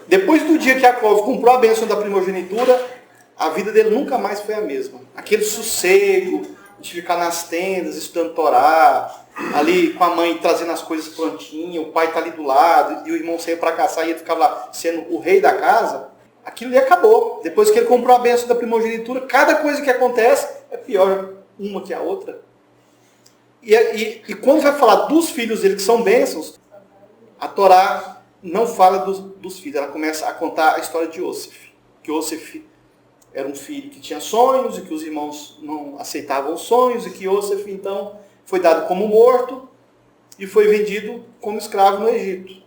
Depois do dia que Jacó comprou a bênção da primogenitura, a vida dele nunca mais foi a mesma. Aquele sossego de ficar nas tendas, estudando Torá, ali com a mãe trazendo as coisas prontinhas, o pai está ali do lado, e o irmão saiu para caçar e ele ficava lá sendo o rei da casa, aquilo ali acabou. Depois que ele comprou a bênção da primogenitura, cada coisa que acontece é pior uma que a outra. E quando vai falar dos filhos dele, que são bênçãos, a Torá não fala dos filhos, ela começa a contar a história de Yosef. Que Yosef era um filho que tinha sonhos, e que os irmãos não aceitavam os sonhos, e que Yosef, então, foi dado como morto, e foi vendido como escravo no Egito.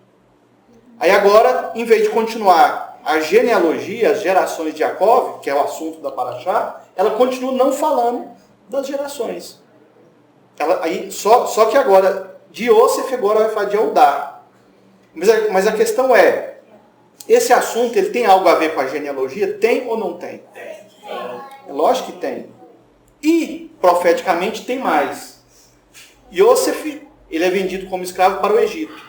Aí agora, em vez de continuar a genealogia, as gerações de Jacó, que é o assunto da Paraxá, ela continua não falando das gerações. Só que agora, de Yosef, agora vai falar de Eudá. Mas a questão é, esse assunto ele tem algo a ver com a genealogia? Tem ou não tem? Tem. É lógico que tem. E, profeticamente, tem mais. Yosef, ele é vendido como escravo para o Egito.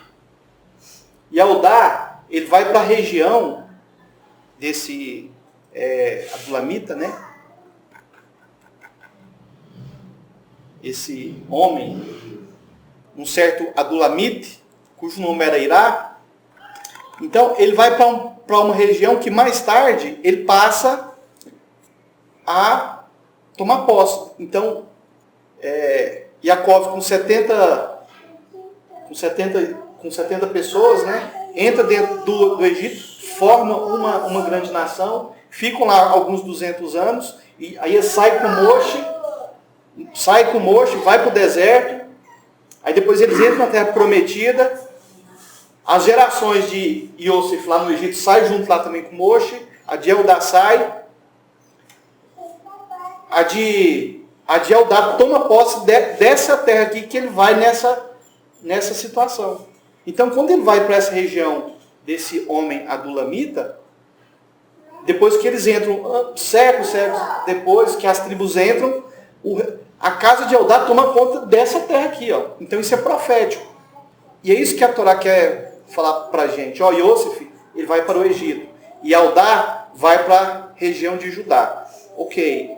E Eudá, ele vai para a região desse Adulamita, né? Esse homem, um certo Adulamite, cujo nome era Irá. Então, ele vai para uma região que mais tarde ele passa a tomar posse. Então, Jacó com 70 pessoas, né, entra dentro do Egito, forma uma grande nação, ficam lá alguns 200 anos, e aí sai com Moshe, vai para o deserto, aí depois eles entram na terra prometida. As gerações de Yosef lá no Egito saem junto lá também com Moshe. A de Eudá sai. A de Eudá toma posse dessa terra aqui, que ele vai nessa situação. Então, quando ele vai para essa região desse homem adulamita, depois que eles entram, séculos depois que as tribos entram, a casa de Eudá toma conta dessa terra aqui. Ó. Então, isso é profético. E é isso que a Torá quer falar para a gente. Yosef, ele vai para o Egito. E Eudá vai para a região de Judá. Ok.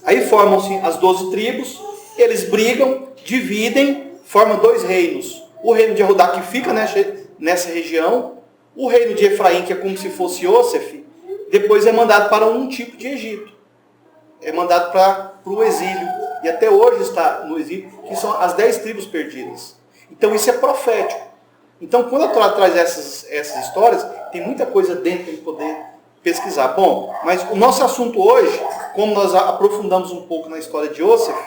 Aí formam-se as 12 tribos. Eles brigam, dividem, formam 2 reinos. O reino de Judá, que fica nessa região. O reino de Efraim, que é como se fosse Yosef, depois é mandado para um tipo de Egito. É mandado para o exílio. E até hoje está no exílio, que são as 10 tribos perdidas. Então isso é profético. Então quando a Torá traz essas histórias, tem muita coisa dentro para poder pesquisar. Bom, mas o nosso assunto hoje, como nós aprofundamos um pouco na história de Yosef,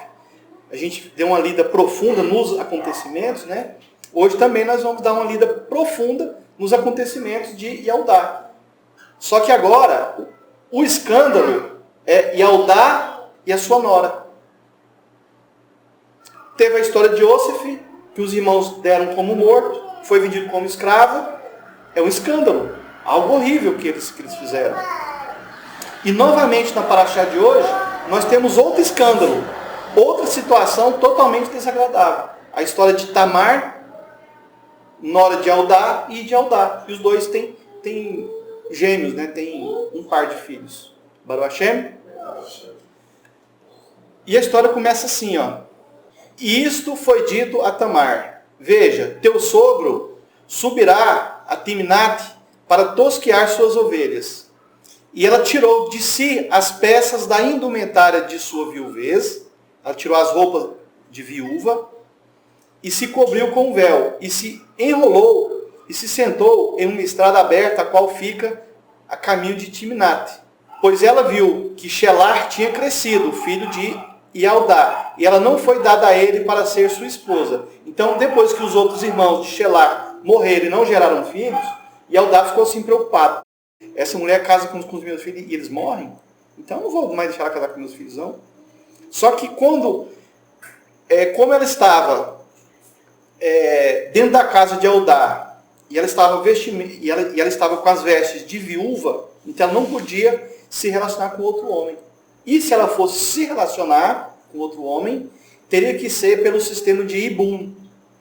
a gente deu uma lida profunda nos acontecimentos, né? Hoje também nós vamos dar uma lida profunda nos acontecimentos de Eudá. Só que agora, o escândalo é Eudá e a sua nora. Teve a história de Yosef, que os irmãos deram como morto, foi vendido como escravo. É um escândalo, algo horrível que eles fizeram. E novamente na paraxá de hoje, nós temos outro escândalo, outra situação totalmente desagradável. A história de Tamar, nora de Eudá e de Eudá. E os dois têm gêmeos, né? Tem um par de filhos. Baruch Hashem. E a história começa assim, ó. E isto foi dito a Tamar: veja, teu sogro subirá a Timnate para tosquear suas ovelhas. E ela tirou de si as peças da indumentária de sua viuvez, ela tirou as roupas de viúva, e se cobriu com um véu, e se enrolou, e se sentou em uma estrada aberta, a qual fica a caminho de Timnate. Pois ela viu que Shelar tinha crescido, filho de Eudá, e ela não foi dada a ele para ser sua esposa. Então, depois que os outros irmãos de Shelar morreram e não geraram filhos, Eudá ficou assim preocupado. Essa mulher casa com os meus filhos e eles morrem? Então eu não vou mais deixar ela casar com meus filhos, não. Só que como ela estava dentro da casa de Eudá, e ela estava com as vestes de viúva, então ela não podia se relacionar com outro homem. E se ela fosse se relacionar com outro homem, teria que ser pelo sistema de Ibum,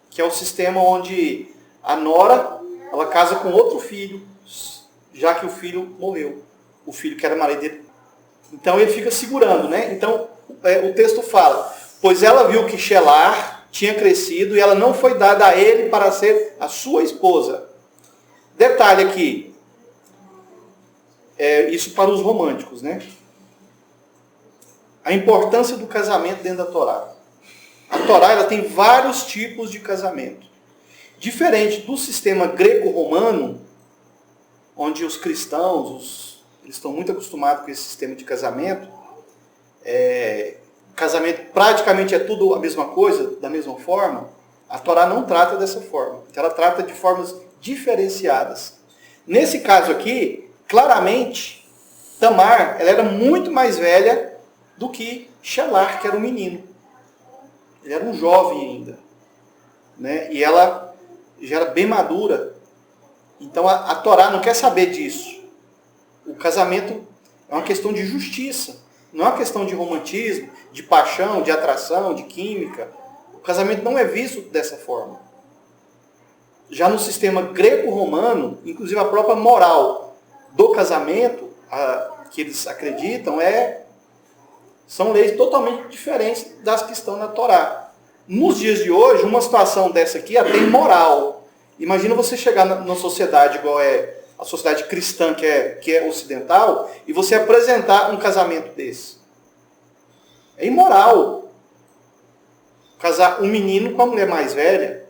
que é o sistema onde a nora ela casa com outro filho, já que o filho morreu. O filho que era marido dele. Então ele fica segurando, né? Então o texto fala, pois ela viu que Shelar tinha crescido e ela não foi dada a ele para ser a sua esposa. Detalhe aqui, isso para os românticos, né? A importância do casamento dentro da Torá. A Torá ela tem vários tipos de casamento. Diferente do sistema greco-romano, onde os cristãos, eles estão muito acostumados com esse sistema de casamento. Casamento praticamente é tudo a mesma coisa, da mesma forma. A Torá não trata dessa forma. Ela trata de formas diferenciadas. Nesse caso aqui, claramente, Tamar ela era muito mais velha do que Shelar, que era um menino. Ele era um jovem ainda. Né? E ela já era bem madura. Então a Torá não quer saber disso. O casamento é uma questão de justiça. Não é uma questão de romantismo, de paixão, de atração, de química. O casamento não é visto dessa forma. Já no sistema greco-romano, inclusive a própria moral do casamento, que eles acreditam, são leis totalmente diferentes das que estão na Torá. Nos dias de hoje, uma situação dessa aqui é até imoral. Imagina você chegar numa sociedade igual a sociedade cristã que é ocidental, e você apresentar um casamento desse. É imoral. Casar um menino com uma mulher mais velha,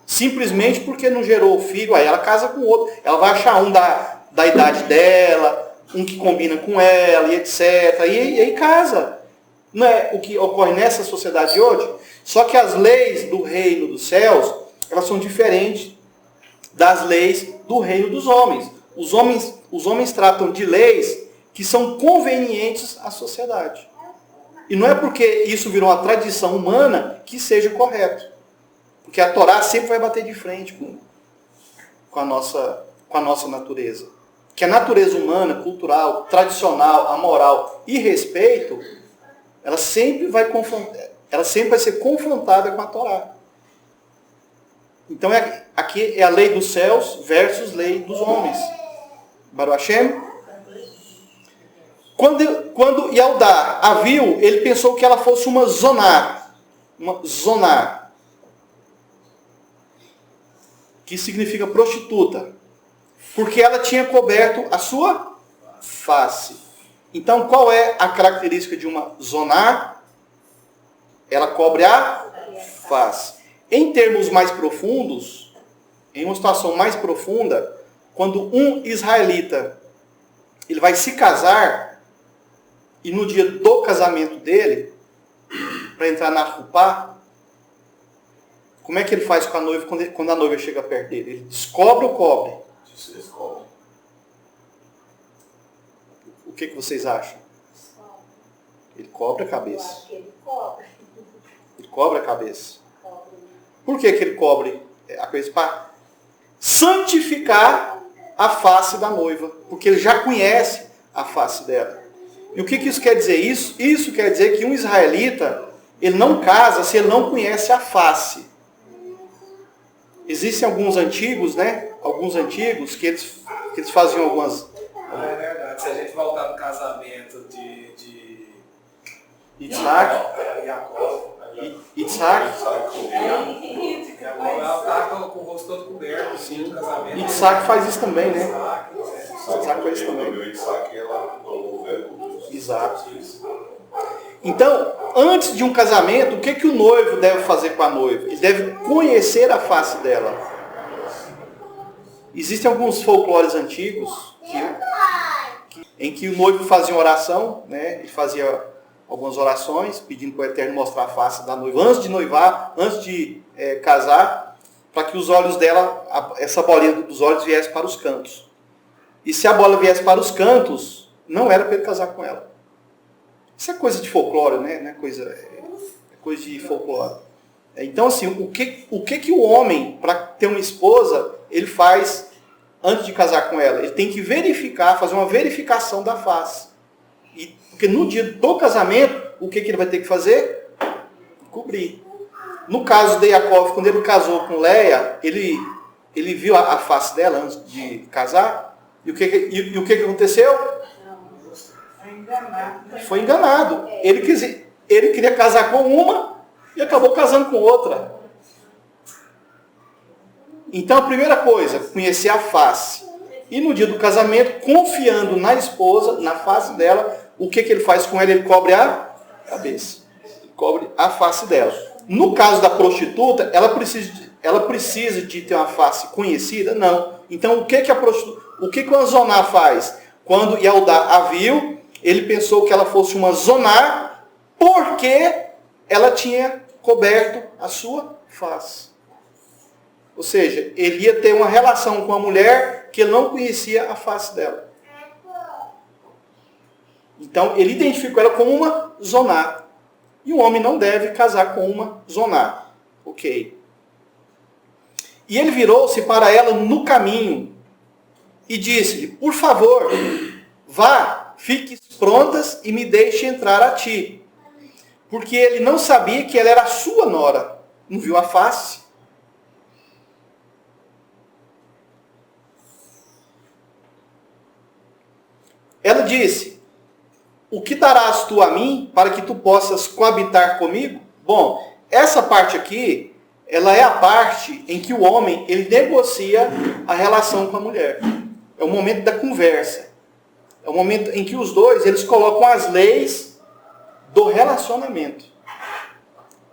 simplesmente porque não gerou filho, aí ela casa com outro. Ela vai achar um da idade dela, um que combina com ela, e etc. E aí casa. Não é o que ocorre nessa sociedade de hoje? Só que as leis do reino dos céus, elas são diferentes das leis do reino dos homens. Os homens tratam de leis que são convenientes à sociedade. E não é porque isso virou uma tradição humana que seja correto. Porque a Torá sempre vai bater de frente com a nossa natureza. Que a natureza humana, cultural, tradicional, amoral e respeito, ela sempre vai ser confrontada com a Torá. Então aqui é a lei dos céus versus lei dos homens. Baruch Hashem. Quando Yaldá a viu, ele pensou que ela fosse uma zonar. Uma zonar. Que significa prostituta. Porque ela tinha coberto a sua face. Então, qual é a característica de uma zonar? Ela cobre a face. Em termos mais profundos, em uma situação mais profunda, quando um israelita ele vai se casar, e no dia do casamento dele, para entrar na Rupá, como é que ele faz com a noiva quando a noiva chega perto dele? Ele descobre ou cobre? Descobre. O que vocês acham? Ele cobre a cabeça. Eu acho que ele cobre. Ele cobre a cabeça. Por que ele cobre a cabeça? Para santificar a face da noiva. Porque ele já conhece a face dela. E o que isso quer dizer? Isso quer dizer que um israelita, ele não casa se ele não conhece a face. Existem alguns antigos, né? Alguns antigos que eles faziam algumas... É verdade. Se a gente voltar no casamento de Isaac. Jacó. Isaac. Ela está com o rosto todo coberto. Sim. Casamento. Isaac faz isso também, né? Isaac faz isso também. Isaac, ela tomou o velho. Exato. Então, antes de um casamento, o que o noivo deve fazer com a noiva? Ele deve conhecer a face dela. Existem alguns folclores antigos em que o noivo fazia uma oração, né? Ele fazia algumas orações, pedindo para o Eterno mostrar a face da noiva antes de noivar, antes de casar, para que os olhos dela, essa bolinha dos olhos viesse para os cantos. E se a bola viesse para os cantos, não era para ele casar com ela. Isso é coisa de folclore, né? Não é coisa de folclore. Então, assim, o que o homem, para ter uma esposa, ele faz antes de casar com ela? Ele tem que verificar, fazer uma verificação da face. Porque no dia do casamento, o que ele vai ter que fazer? Cobrir. No caso de Jacó, quando ele casou com Leia, ele Ele viu a face dela antes de casar? E o que aconteceu? Foi enganado. Ele queria casar com uma e acabou casando com outra. Então a primeira coisa, conhecer a face. E no dia do casamento, confiando na esposa, na face dela, o que ele faz com ela? Ele cobre a cabeça. Ele cobre a face dela. No caso da prostituta, ela precisa de ter uma face conhecida? Não. Então o que o Anzoná faz? Quando Yaldá a viu, ele pensou que ela fosse uma Zoná, porque ela tinha coberto a sua face. Ou seja, ele ia ter uma relação com a mulher que ele não conhecia a face dela. Então, ele identificou ela como uma Zoná. E um homem não deve casar com uma Zoná. Ok. E ele virou-se para ela no caminho e disse-lhe, por favor, vá, fique prontas e me deixe entrar a ti. Porque ele não sabia que ela era a sua nora. Não viu a face. Ela disse, o que darás tu a mim para que tu possas coabitar comigo? Bom, essa parte aqui, ela é a parte em que o homem, ele negocia a relação com a mulher. É o momento da conversa. É o momento em que os dois, eles colocam as leis do relacionamento.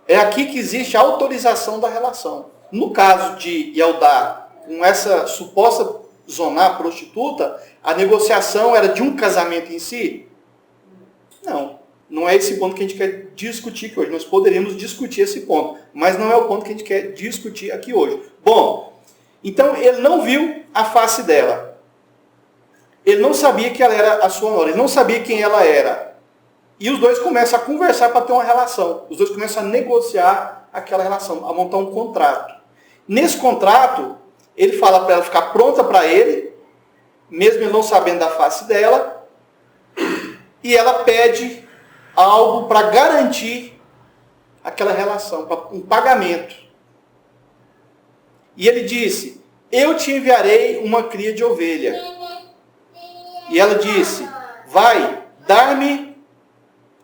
É aqui que existe a autorização da relação. No caso de Yaldá, com essa suposta Zoná prostituta, a negociação era de um casamento em si? Não. Não é esse ponto que a gente quer discutir aqui hoje. Nós poderíamos discutir esse ponto, mas não é o ponto que a gente quer discutir aqui hoje. Bom, então ele não viu a face dela. Ele não sabia que ela era a sua nora. Ele não sabia quem ela era. E os dois começam a conversar para ter uma relação. Os dois começam a negociar aquela relação, a montar um contrato. Nesse contrato, ele fala para ela ficar pronta para ele, mesmo ele não sabendo da face dela, e ela pede algo para garantir aquela relação, um pagamento. E ele disse, eu te enviarei uma cria de ovelha. E ela disse, vai,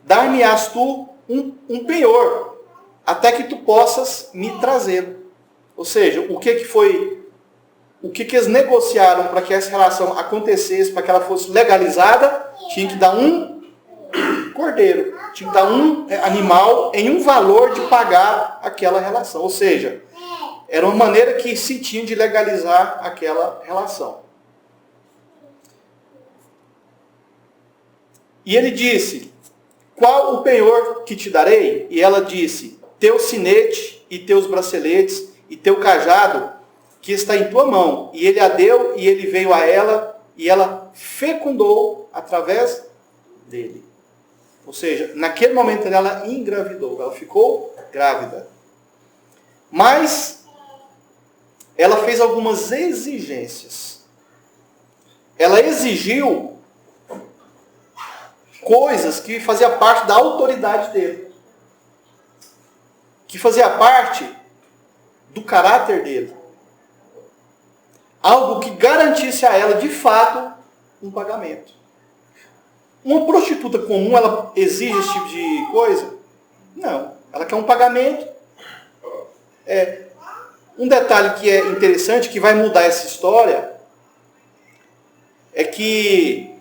dar-me-ás tu um penhor, até que tu possas me trazê-lo. Ou seja, o que eles negociaram para que essa relação acontecesse, para que ela fosse legalizada? Tinha que dar um cordeiro, tinha que dar um animal em um valor de pagar aquela relação. Ou seja, era uma maneira que se tinha de legalizar aquela relação. E ele disse, qual o penhor que te darei? E ela disse, teu sinete e teus braceletes e teu cajado que está em tua mão. E ele a deu, e ele veio a ela, e ela fecundou através dele. Ou seja, naquele momento ela engravidou, ela ficou grávida. Mas ela fez algumas exigências. Ela exigiu coisas que fazia parte da autoridade dele. Que fazia parte do caráter dele. Algo que garantisse a ela, de fato, um pagamento. Uma prostituta comum, ela exige esse tipo de coisa? Não. Ela quer um pagamento. Um detalhe que é interessante, que vai mudar essa história, é que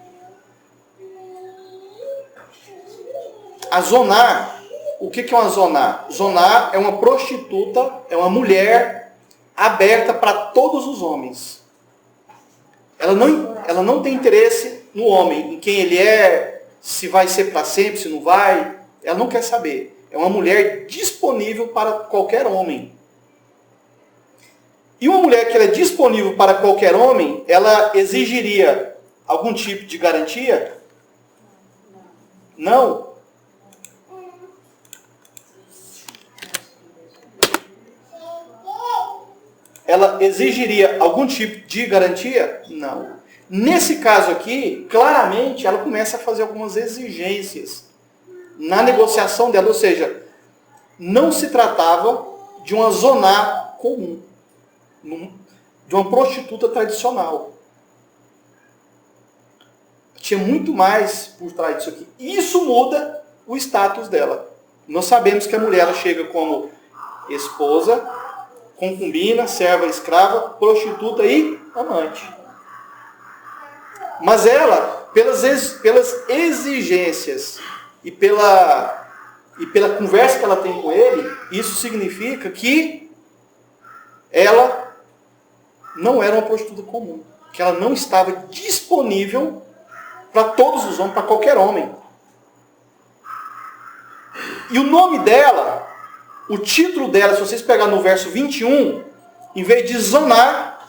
a Zoná, o que é uma Zoná? Zoná é uma prostituta, é uma mulher aberta para todos os homens. Ela não tem interesse no homem, em quem ele é, se vai ser para sempre, se não vai. Ela não quer saber. É uma mulher disponível para qualquer homem. E uma mulher que ela é disponível para qualquer homem, ela exigiria algum tipo de garantia? Não. Ela exigiria algum tipo de garantia? Não. Nesse caso aqui, claramente, ela começa a fazer algumas exigências na negociação dela. Ou seja, não se tratava de uma zoná comum. de uma prostituta tradicional. Tinha muito mais por trás disso aqui. Isso muda o status dela. Nós sabemos que a mulher ela chega como esposa, concubina, serva, escrava, prostituta e amante. Mas ela, pelas exigências e pela conversa que ela tem com ele, isso significa que ela não era uma prostituta comum. Que ela não estava disponível para todos os homens, para qualquer homem. E o nome dela, o título dela, se vocês pegarem no verso 21, em vez de zonar,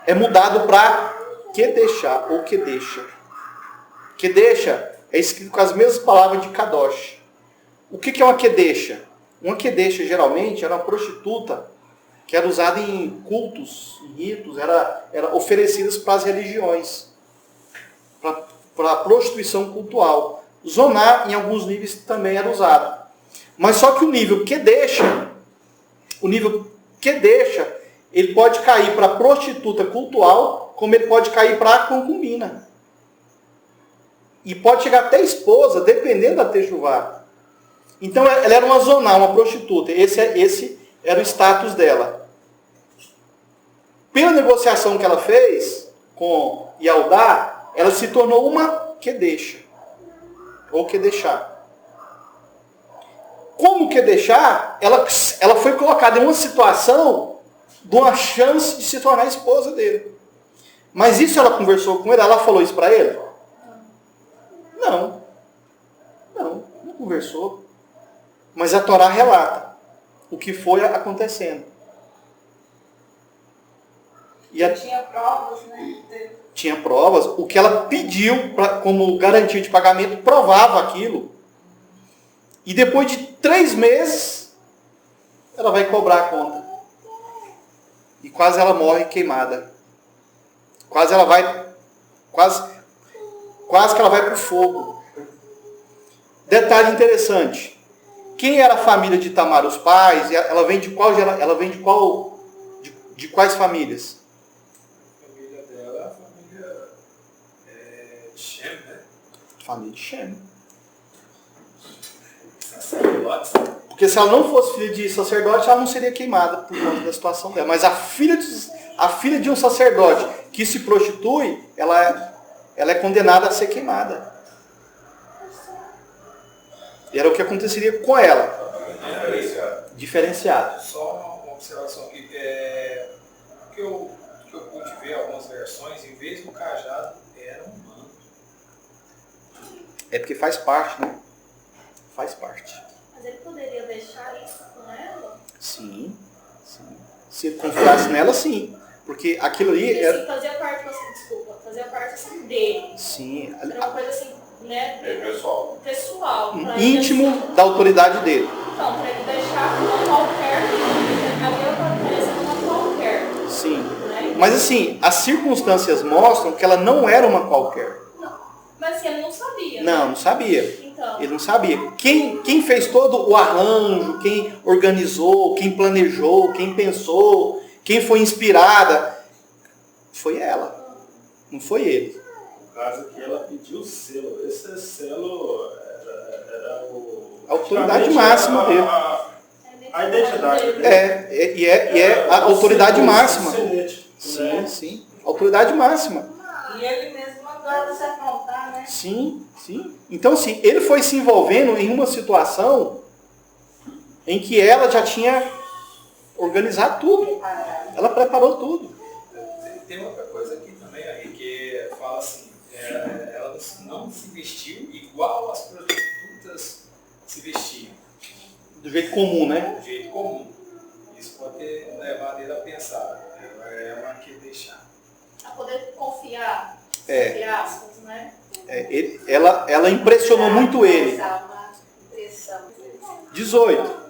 é mudado para Kedeshá, ou Kedesha. Kedesha é escrito com as mesmas palavras de Kadosh. O que é uma Kedesha? Uma Kedesha, geralmente, era uma prostituta que era usada em cultos, em ritos, era oferecidas para as religiões, para a prostituição cultual. Zonar, em alguns níveis, também era usado. Mas só que o nível Kedesha, ele pode cair para a prostituta cultual, como ele pode cair para a concubina. E pode chegar até a esposa, dependendo da techuvá. Então ela era uma zoná, uma prostituta. Esse era o status dela. Pela negociação que ela fez com Yaldá, ela se tornou uma Kedesha. Ou Kedeshá. Como Kedeshá, ela foi colocada em uma situação de uma chance de se tornar esposa dele. Mas isso ela conversou com ele? Ela falou isso para ele? Não conversou. Mas a Torá relata o que foi acontecendo. Tinha provas, né? Tinha provas. O que ela pediu como garantia de pagamento provava aquilo. E depois de 3 meses, ela vai cobrar a conta. E quase ela morre queimada. Quase que ela vai para o fogo. Detalhe interessante. Quem era a família de Tamar? Os pais? Ela vem de qual geração? Ela vem de quais famílias? A família dela é a família de Shem, né? Família de Shem. Sacerdotes. Porque se ela não fosse filha de sacerdote, ela não seria queimada por conta da situação dela. Mas a filha de um sacerdote que se prostitui, ela é condenada a ser queimada. E era o que aconteceria com ela. Diferenciado. Só uma observação aqui. O que eu pude ver algumas versões, em vez do cajado, era um manto. É porque faz parte, né? Faz parte. Mas ele poderia deixar isso com ela? Sim. Se ele confiasse nela, sim. Porque aquilo ali Porque, era... assim, fazia parte assim dele. Sim. Era uma coisa assim, né? Pessoal. Pra ele, Íntimo assim, da autoridade dele. Então, para ele deixar uma qualquer, havia uma diferença uma qualquer. Sim. Né? Mas assim, as circunstâncias mostram que ela não era uma qualquer. Mas assim, ele não sabia. Não sabia. Então. Ele não sabia. Quem fez todo o arranjo, quem organizou, quem planejou, quem pensou, quem foi inspirada, foi ela. Não foi ele. No caso aqui, ela pediu o selo. Esse selo era o... A autoridade máxima dele. A identidade dele. É a autoridade máxima. Sim. Sim. Autoridade máxima. E ele mesmo mandou você apontar, né? Sim. Então, assim, ele foi se envolvendo em uma situação em que ela já tinha organizado tudo. Ela preparou tudo. Tem outra coisa aqui também, aí, que fala assim, ela não se vestiu igual as prostitutas se vestiam. Do jeito comum, né? Do jeito comum. Isso pode ter levado ele a pensar. É uma que deixar. A poder confiar, entre aspas, né? Ela impressionou muito ele. Uma impressão. 18.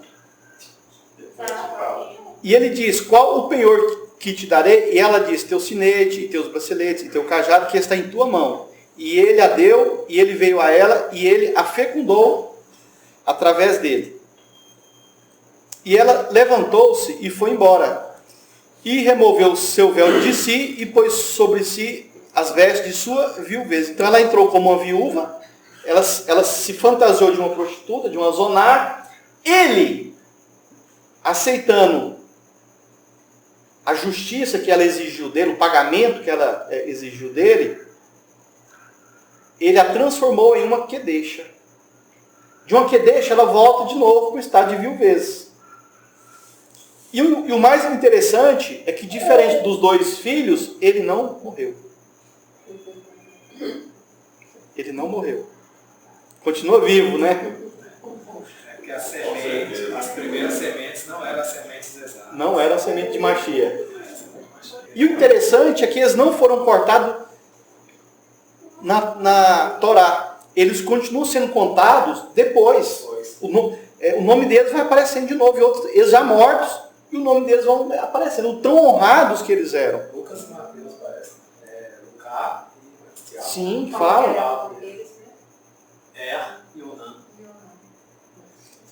E ele diz, qual o penhor que te darei? E ela diz, teu sinete, e teus braceletes, e teu cajado que está em tua mão. E ele a deu, e ele veio a ela, e ele a fecundou através dele. E ela levantou-se e foi embora. E removeu seu véu de si e pôs sobre si as vestes de sua viuvez. Então ela entrou como uma viúva, ela se fantasiou de uma prostituta, de uma zoná. Ele, aceitando a justiça que ela exigiu dele, o pagamento que ela exigiu dele, ele a transformou em uma quedecha. De uma quedecha, ela volta de novo para o estado de viuvez. E o mais interessante é que, diferente dos dois filhos, ele não morreu. Ele não morreu. Continua vivo, né? É porque as primeiras sementes não eram as sementes exatas. Não era a semente de Machia. E o interessante é que eles não foram cortados na Torá. Eles continuam sendo contados depois. O nome deles vai aparecendo de novo. E outros, eles já mortos, e o nome deles vão aparecendo. O tão honrados que eles eram. Lucas e Mateus parece. Lucas e Tiago. Sim, falam. E Onan.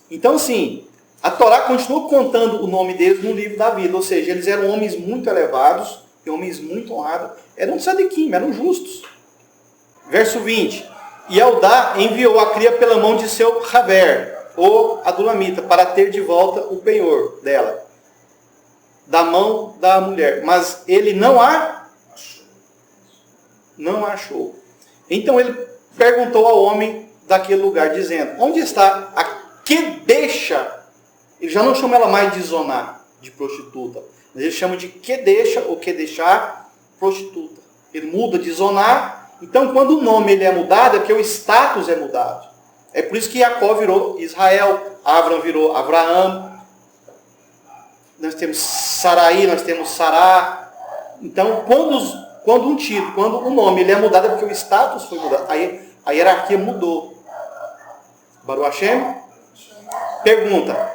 Então, sim, a Torá continua contando o nome deles no livro da vida. Ou seja, eles eram homens muito elevados, e homens muito honrados. Eram tzadikim, eram justos. Verso 20. E Eldá enviou a cria pela mão de seu Haver, ou Adulamita, para ter de volta o penhor dela, da mão da mulher. Mas ele não a achou. Então ele perguntou ao homem daquele lugar, dizendo, onde está a quedecha? Ele já não chama ela mais de zoná, de prostituta, mas ele chama de quedecha, ou quedechá, prostituta. Ele muda de zoná. Então, quando o nome ele é mudado, é porque o status é mudado. É por isso que Jacó virou Israel, Avram virou Abraão. Nós temos Saraí, nós temos Sará. Então, quando o nome ele é mudado, é porque o status foi mudado. Aí a hierarquia mudou. Baruch Hashem? Pergunta.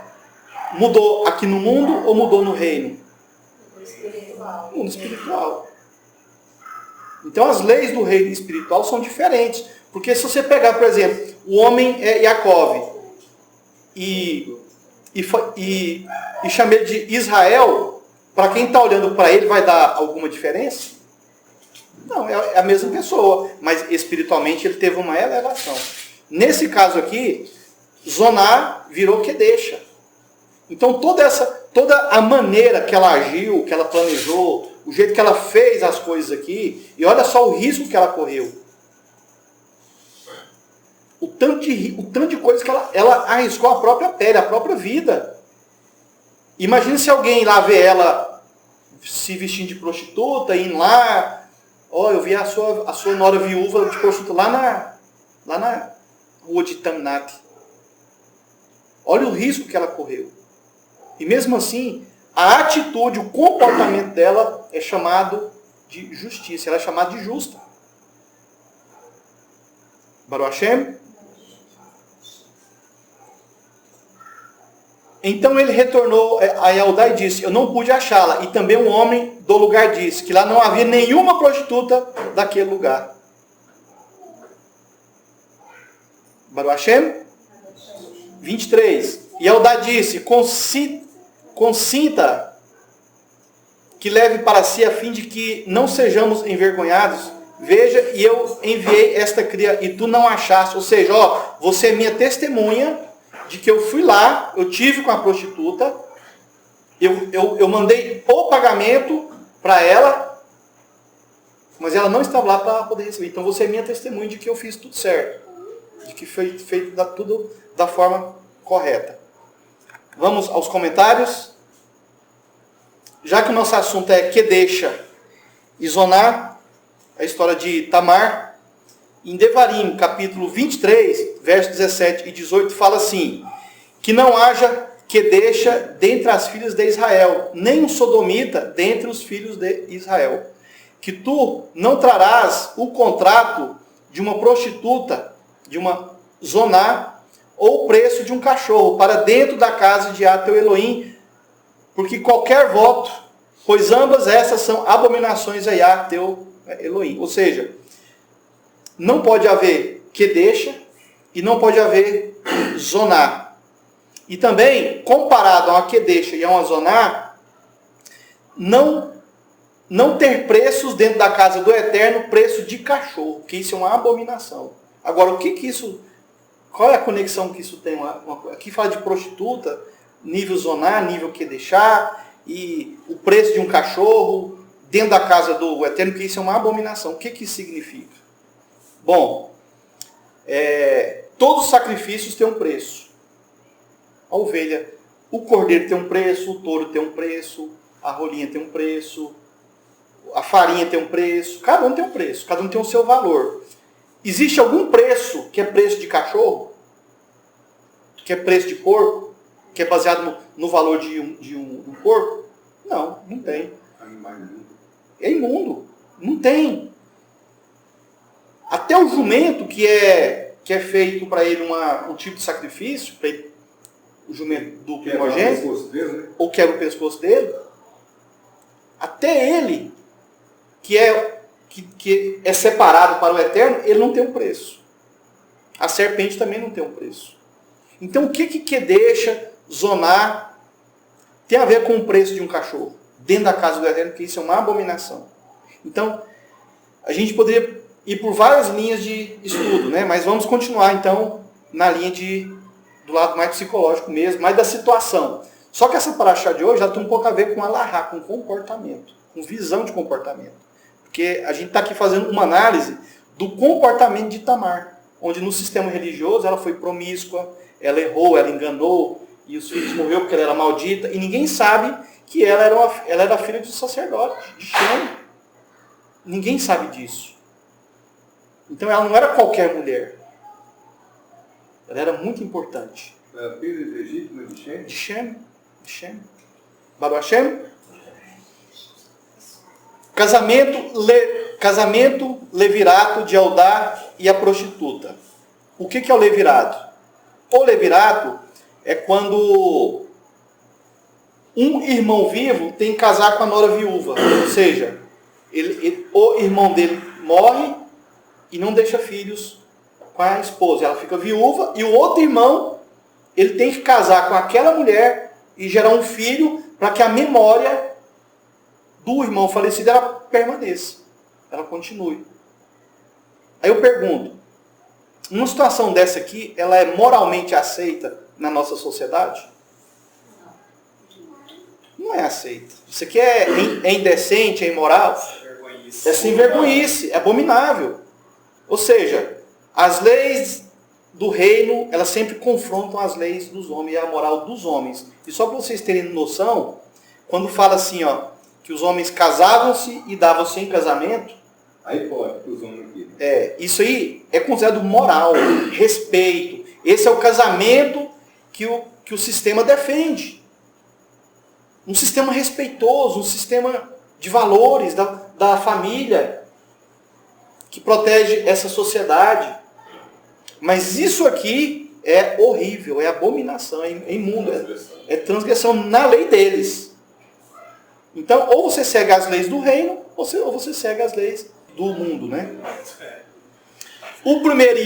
Mudou aqui no mundo ou mudou no reino? No mundo espiritual. Então as leis do reino espiritual são diferentes. Porque se você pegar, por exemplo, o homem é Jacó e chamar ele de Israel, para quem está olhando para ele, vai dar alguma diferença? Não, é a mesma pessoa, mas espiritualmente ele teve uma elevação. Nesse caso aqui, Zoná virou Quedecha. Então toda a maneira que ela agiu, que ela planejou, o jeito que ela fez as coisas aqui, e olha só o risco que ela correu. O tanto de coisa que ela arriscou a própria pele, a própria vida. Imagina se alguém lá vê ela se vestindo de prostituta, indo lá, eu vi a sua nora viúva de prostituta lá na rua de Tamnat. Olha o risco que ela correu. E mesmo assim, a atitude, o comportamento dela é chamado de justiça, ela é chamada de justa. Baruch Hashem? Então ele retornou a Eldá e disse, eu não pude achá-la. E também um homem do lugar disse, que lá não havia nenhuma prostituta daquele lugar. Baruch Hashem? 23. E Eldá disse, consinta que leve para si a fim de que não sejamos envergonhados. Veja, e eu enviei esta cria e tu não achaste. Ou seja, você é minha testemunha de que eu fui lá, eu tive com a prostituta, eu mandei o pagamento para ela, mas ela não estava lá para poder receber. Então você é minha testemunha de que eu fiz tudo certo, de que foi feito tudo da forma correta. Vamos aos comentários. Já que o nosso assunto é Quedecha e Zoná, a história de Tamar, em Devarim, capítulo 23, versos 17 e 18, fala assim, que não haja Quedecha dentre as filhas de Israel, nem um sodomita dentre os filhos de Israel. Que tu não trarás o contrato de uma prostituta, de uma zoná, ou o preço de um cachorro, para dentro da casa de teu Elohim, porque qualquer voto, pois ambas essas são abominações a Yah, teu Elohim. Ou seja, não pode haver Quedecha e não pode haver Zoná. E também, comparado a uma Quedecha e a uma Zoná, não ter preços dentro da casa do Eterno, preço de cachorro, que isso é uma abominação. Agora, o que isso, qual é a conexão que isso tem? Aqui fala de prostituta, nível zonar, nível que deixar, e o preço de um cachorro dentro da casa do Eterno, que isso é uma abominação. O que isso significa? Bom, todos os sacrifícios têm um preço. A ovelha, o cordeiro tem um preço, o touro tem um preço, a rolinha tem um preço, a farinha tem um preço, cada um tem um preço, cada um tem o seu valor. Existe algum preço que é preço de cachorro? Que é preço de porco? Que é baseado no valor de um porco? Não tem. É imundo. Não tem. Até o jumento, que é feito para ele um tipo de sacrifício, para ele, o jumento do primogênito, ou quebra o pescoço dele, até ele, que é separado para o Eterno, ele não tem um preço. A serpente também não tem um preço. Então, o que deixa zonar tem a ver com o preço de um cachorro dentro da casa do Eterno, que isso é uma abominação. Então, a gente poderia ir por várias linhas de estudo, né? Mas vamos continuar, então, na linha do lado mais psicológico mesmo, mais da situação. Só que essa paraxá de hoje já tem um pouco a ver com alahá, com comportamento, com visão de comportamento. Porque a gente está aqui fazendo uma análise do comportamento de Tamar, onde no sistema religioso ela foi promíscua, ela errou, ela enganou, e os filhos morreram porque ela era maldita, e ninguém sabe que ela era filha de sacerdote, de Shem. Ninguém sabe disso. Então ela não era qualquer mulher. Ela era muito importante. Era filha legítima de Shem? De Shem. Baruch Hashem. Casamento, levirato de Eldá e a prostituta. O que é o levirato? O levirato é quando um irmão vivo tem que casar com a nora viúva. Ou seja, o irmão dele morre e não deixa filhos com a esposa. Ela fica viúva e o outro irmão ele tem que casar com aquela mulher e gerar um filho para que a memória do irmão falecido ela permaneça, ela continue. Aí eu pergunto, uma situação dessa aqui, ela é moralmente aceita na nossa sociedade? Não é aceita. Isso aqui é indecente, é imoral? É sem vergonhice, é abominável. Ou seja, as leis do reino, elas sempre confrontam as leis dos homens e a moral dos homens. E só para vocês terem noção, quando fala assim, que os homens casavam-se e davam-se em casamento, aí pode, os homens aqui. Isso aí é considerado moral, respeito. Esse é o casamento que o sistema defende. Um sistema respeitoso, um sistema de valores da família, que protege essa sociedade. Mas isso aqui é horrível, é abominação, é imundo, é transgressão na lei deles. Então, ou você segue as leis do reino, ou você segue as leis do mundo, né? O primeiro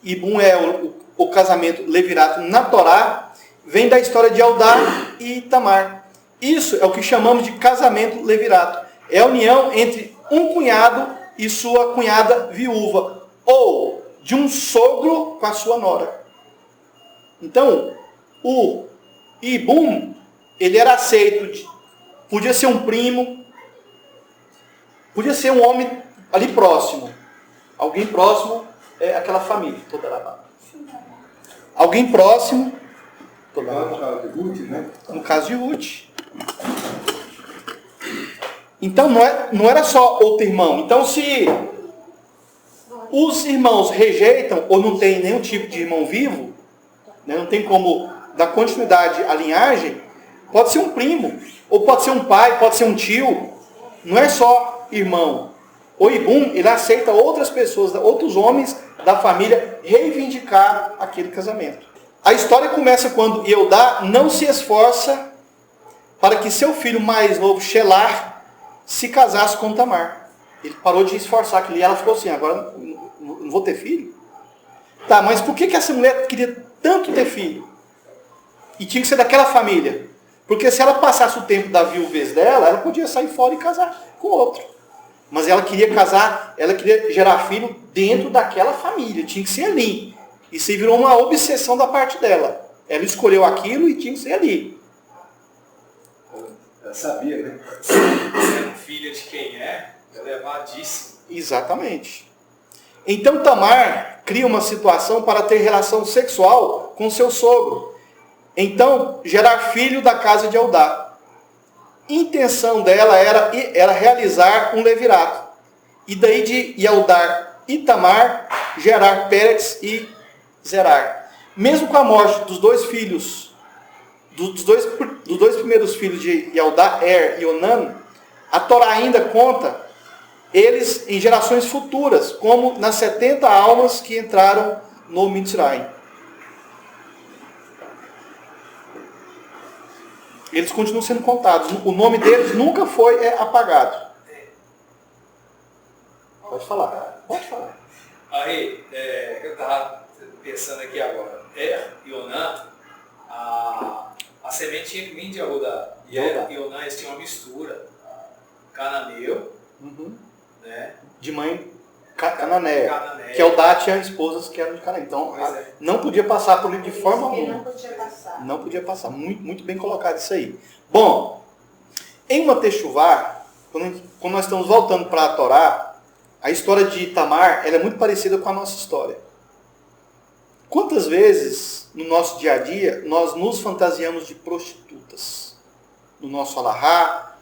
Ibum é o casamento levirato na Torá, vem da história de Eldá e Tamar. Isso é o que chamamos de casamento levirato. É a união entre um cunhado e sua cunhada viúva, ou de um sogro com a sua nora. Então, o Ibum, ele era aceito, podia ser um primo, podia ser um homem ali próximo. Alguém próximo é aquela família, toda lá. Alguém próximo, toda lá. No caso de Ruth, né? No caso de Ruth. Então não era só outro irmão. Então se os irmãos rejeitam ou não tem nenhum tipo de irmão vivo, né, não tem como dar continuidade à linhagem, pode ser um primo, ou pode ser um pai, pode ser um tio. Não é só irmão. O Ibum, ele aceita outras pessoas, outros homens da família reivindicar aquele casamento. A história começa quando Eudá não se esforça para que seu filho mais novo, Shelar, se casasse com Tamar. Ele parou de esforçar, e ela ficou assim, agora não vou ter filho? Tá, mas por que essa mulher queria tanto ter filho? E tinha que ser daquela família? Porque se ela passasse o tempo da viuvez dela, ela podia sair fora e casar com outro. Mas ela queria casar, ela queria gerar filho dentro daquela família, tinha que ser ali. Isso aí virou uma obsessão da parte dela. Ela escolheu aquilo e tinha que ser ali. Ela sabia, né? Sendo filha de quem é elevadíssimo. Exatamente. Então Tamar cria uma situação para ter relação sexual com seu sogro. Então, gerar filho da casa de Eldá. Intenção dela era realizar um levirato. E daí de Eldá e Tamar gerar Pérez e Zerar. Mesmo com a morte dos dois filhos, dos dois primeiros filhos de Eldá, Er e Onan, a Torá ainda conta eles em gerações futuras, como nas 70 almas que entraram no Mitzrayim. Eles continuam sendo contados. O nome deles nunca foi apagado. Pode falar. Pode falar. Aí, eu estava pensando aqui agora. E Onan, a semente tinha que vir de Yehudá. E Onan, eles tinham uma mistura. Cananeu, né? De mãe Cananeia. Cananeia. Que Eldá tinha esposas que eram de Canaã. Então, não podia passar por ele de forma alguma. Não podia passar. Não podia passar. Muito, muito bem colocado isso aí. Bom, em uma Techuvá, quando nós estamos voltando para a Torá, a história de Tamar ela é muito parecida com a nossa história. Quantas vezes, no nosso dia a dia, nós nos fantasiamos de prostitutas? No nosso alahá,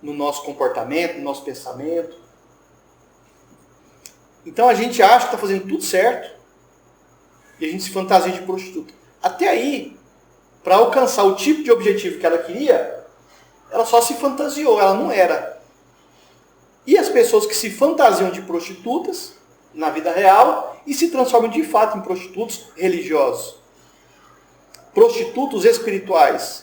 no nosso comportamento, no nosso pensamento. Então a gente acha que está fazendo tudo certo e a gente se fantasia de prostituta. Até aí, para alcançar o tipo de objetivo que ela queria, ela só se fantasiou, ela não era. E as pessoas que se fantasiam de prostitutas na vida real e se transformam de fato em prostitutos religiosos. Prostitutos espirituais.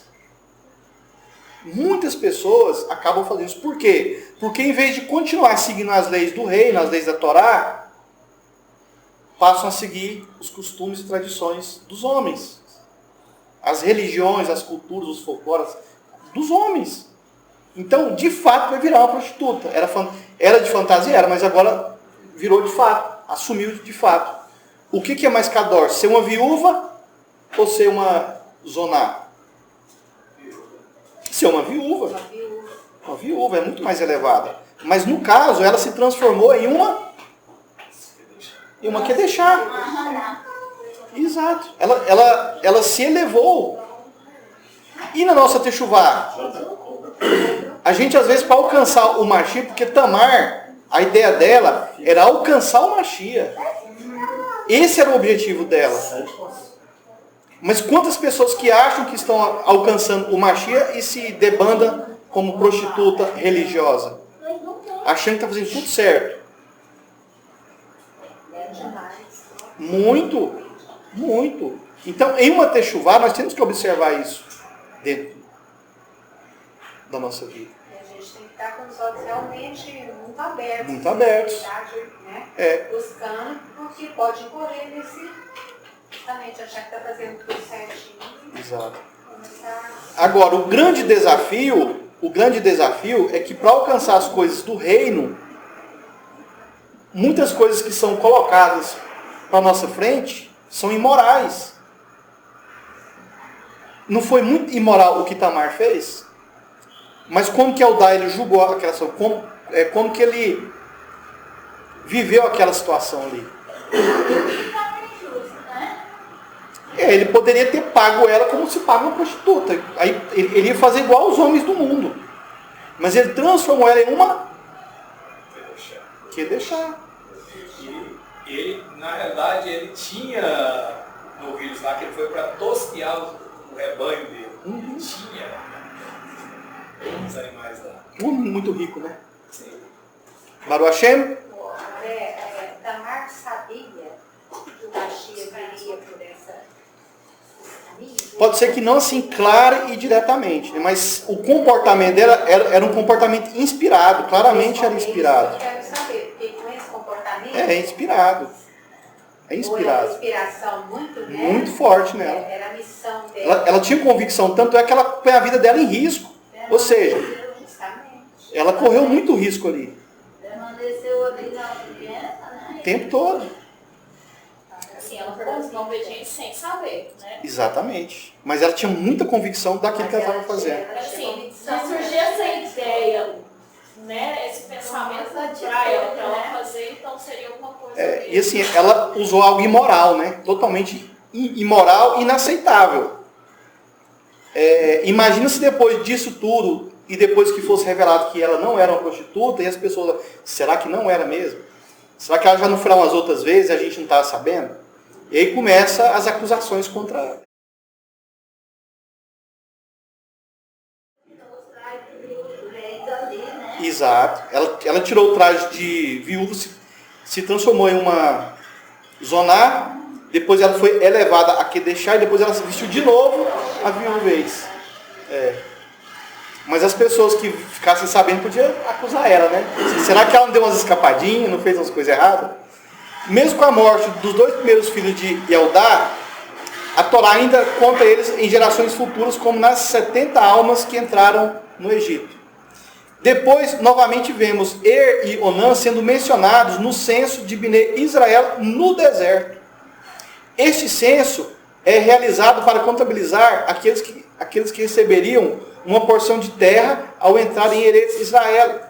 Muitas pessoas acabam fazendo isso. Por quê? Porque em vez de continuar seguindo as leis do reino, as leis da Torá, passam a seguir os costumes e tradições dos homens. As religiões, as culturas, os folclores dos homens. Então, de fato, vai virar uma prostituta. Era de fantasia, mas agora virou de fato. Assumiu de fato. O que é mais cador? Ser uma viúva ou ser uma zoná? Ser uma viúva. Uma viúva é muito mais elevada. Mas no caso, ela se transformou em uma que deixar. Exato. Ela se elevou. E na nossa Techuvá? A gente às vezes para alcançar o Mashiach, porque Tamar, a ideia dela era alcançar o Mashiach. Esse era o objetivo dela. Mas quantas pessoas que acham que estão alcançando o Mashiach e se debandam como prostituta religiosa? Achando que está fazendo tudo certo. Muito, muito. Então, em uma Techuvá, nós temos que observar isso dentro da nossa vida. E a gente tem que estar com os olhos realmente muito abertos. Muito abertos. Né? Buscando, porque pode correr nesse... Justamente achar que está fazendo tudo certinho. Exato. Agora, o grande desafio é que para alcançar as coisas do reino, muitas coisas que são colocadas para a nossa frente são imorais. Não foi muito imoral o que Tamar fez? Mas como que Eldá ele julgou aquela situação? Como que ele viveu aquela situação ali? Ele poderia ter pago ela como se paga uma prostituta. Aí ele ia fazer igual aos homens do mundo. Mas ele transformou ela em uma que deixar. E ele, na realidade, ele tinha novilhos lá que ele foi para tosquear o rebanho dele. Ele tinha uns animais lá. Muito rico, né? Sim. Baruch Hashem? Tamar sabia que o Mashiach viria por esse caminho? Pode ser que não assim clara e diretamente, né? Mas o comportamento dela era um comportamento inspirado, claramente era inspirado. Eu quero saber, porque com esse comportamento... É inspirado. É Ou inspirado. era inspiração muito, né? Muito forte nela. Era a missão dela. Ela tinha convicção, tanto é que ela põe a vida dela em risco. Ou seja, Justamente. ela correu muito risco ali. Permaneceu ali na criança, né? O tempo todo. Assim, ela ficou obediente sem saber, né? Exatamente. Mas ela tinha muita convicção daquilo que ela estava fazendo. Ela tinha Assim, convicção, se surgir essa ideia, né, esse pensamento para ela, para ela fazer, então seria alguma coisa E assim, ela usou algo imoral, né? Totalmente imoral e inaceitável. Imagina se depois disso tudo, e depois que fosse revelado que ela não era uma prostituta, e as pessoas, será que não era mesmo? Será que ela já não foi lá umas outras vezes e a gente não estava sabendo? E aí começa as acusações contra ela. Exato. Ela tirou o traje de viúva, se transformou em uma zonar, depois ela foi elevada a Kedeshá e depois ela se vestiu de novo a viuvez. Mas as pessoas que ficassem sabendo podiam acusar ela, né? Será que ela não deu umas escapadinhas, não fez umas coisas erradas? Mesmo com a morte dos 2 primeiros filhos de Eldá, a Torá ainda conta eles em gerações futuras como nas 70 almas que entraram no Egito. Depois, novamente, vemos Er e Onã sendo mencionados no censo de Bnei Israel no deserto. Este censo é realizado para contabilizar aqueles que receberiam uma porção de terra ao entrar em Eretz Israel.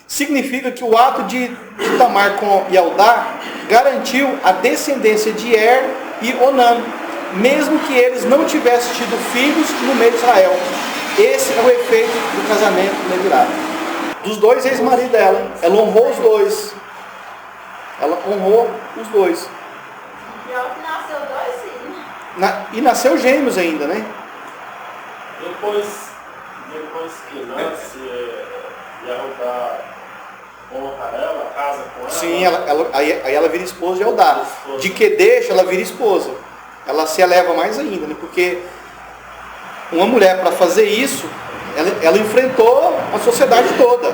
Significa que o ato de Tamar com Eldá garantiu a descendência de Er e Onã, mesmo que eles não tivessem tido filhos no meio de Israel. Esse é o efeito do casamento levirado. Dos 2 ex-maridos dela, ela honrou os 2. Ela honrou os 2. Pior que nasceu 2 filhos. E nasceu gêmeos ainda, né? Depois que nasce, Yehudá honra ela, casa com ela. Sim, aí ela vira esposa de Eldá. De Kedesh ela vira esposa. Ela se eleva mais ainda, né? Porque uma mulher, para fazer isso, ela enfrentou a sociedade toda.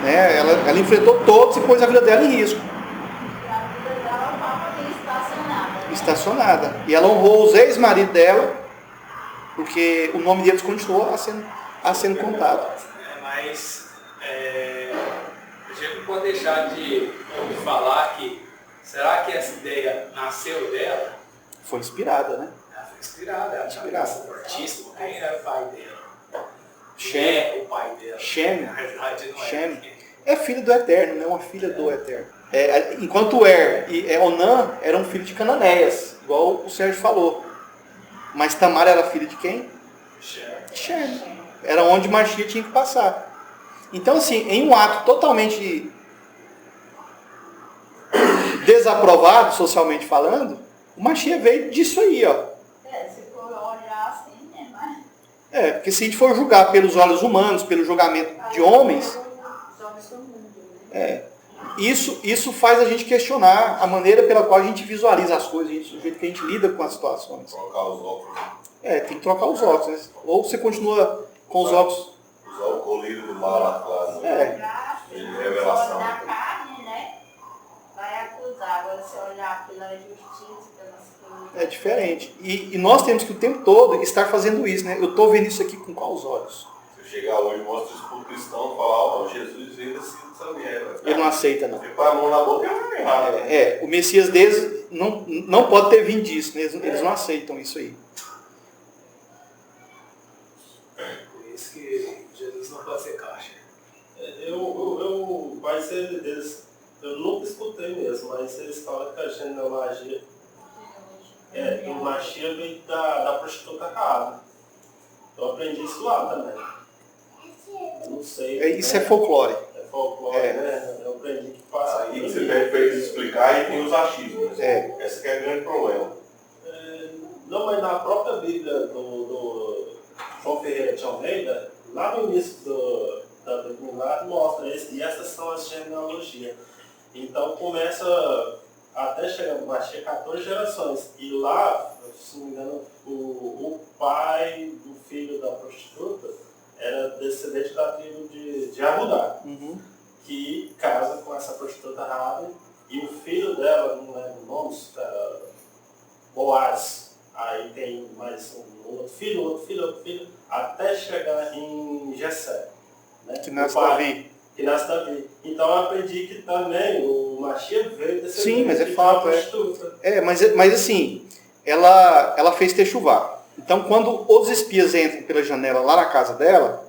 Né? Ela enfrentou todos e pôs a vida dela em risco. E a vida dela estava ali estacionada. Né? Estacionada. E ela honrou os ex-maridos dela, porque o nome deles continuou a sendo contado. Mas a gente não pode deixar de falar que, será que essa ideia nasceu dela? Foi inspirada, né? Ela foi inspirada, ela tinha Inspirada. um fortíssimo. Quem era o pai dela? Shem. É o pai dela. Shem. Na verdade não é. Shem. É filho do Eterno, né? Uma filha do Eterno. Enquanto Er e Onã eram filhos de Cananéias, igual o Sérgio falou. Mas Tamar era filha de quem? Shem. Era onde Machia tinha que passar. Então, assim, em um ato totalmente desaprovado, socialmente falando, o Machia veio disso aí, ó. Se for olhar assim, né? Mas Porque se a gente for julgar pelos olhos humanos, pelo julgamento de homens, Os homens do mundo, né? isso faz a gente questionar a maneira pela qual a gente visualiza as coisas, o jeito que a gente lida com as situações. Trocar os óculos. Tem que trocar os óculos, né? Ou você continua com os óculos. Usar o colírio do mal lá, claro. olhar De assim, revelação. da carne, né? Vai acusar. Agora se olhar pela justiça, pelas coisas. É diferente. E nós temos que o tempo todo estar fazendo isso, né? Eu estou vendo isso aqui com quais olhos? Se eu chegar hoje e mostro isso para um cristão, falar, Jesus veio dessa merda. Ele não aceita, não. Você põe a mão na boca e é errado. O Messias deles não pode ter vindo disso, né? Eles não aceitam isso aí. Por isso que Jesus não pode ser caixa. Mas eles, eu nunca escutei mesmo, mas eles falam que a genealogia do Machia veio da prostituta Raabe. Eu aprendi isso lá também. Eu não sei. Isso é folclore. É folclore, né? Eu aprendi que passa Aí você pede para eles explicar e tem os achismos. Esse que é o grande problema. Não, mas na própria Bíblia do João Ferreira de Almeida, lá no início da Bíblia, mostra isso, e essas são as genealogias. Então começa até chegar no Machia 14 gerações. E lá, se não me engano, o pai do filho da prostituta era descendente da tribo de Arudá, que casa com essa prostituta Raabe E o filho dela, não lembro o nome, Boaz. Aí tem mais um outro filho, até chegar em Jessé. Né? Que nasce Davi. Que nasce Davi. Então eu aprendi que também o Mashiach veio desse. Sim, mas é fato. Mas assim, ela fez techuvá. Então quando os espias entram pela janela lá na casa dela,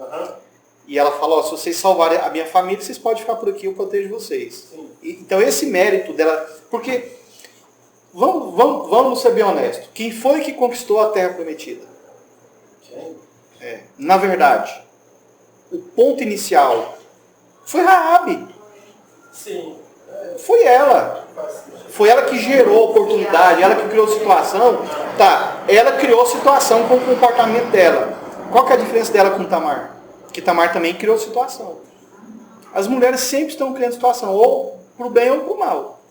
e ela fala, ó, se vocês salvarem a minha família, vocês podem ficar por aqui, eu protejo vocês. Então esse mérito dela, porque, vamos ser bem honestos, quem foi que conquistou a terra prometida? Quem? Na verdade, o ponto inicial foi Raabe. Sim. Foi ela. Foi ela que gerou a oportunidade, ela que criou a situação. Tá, ela criou a situação com o comportamento dela. Qual que é a diferença dela com Tamar? Que Tamar também criou a situação. As mulheres sempre estão criando situação, ou pro bem ou pro mal.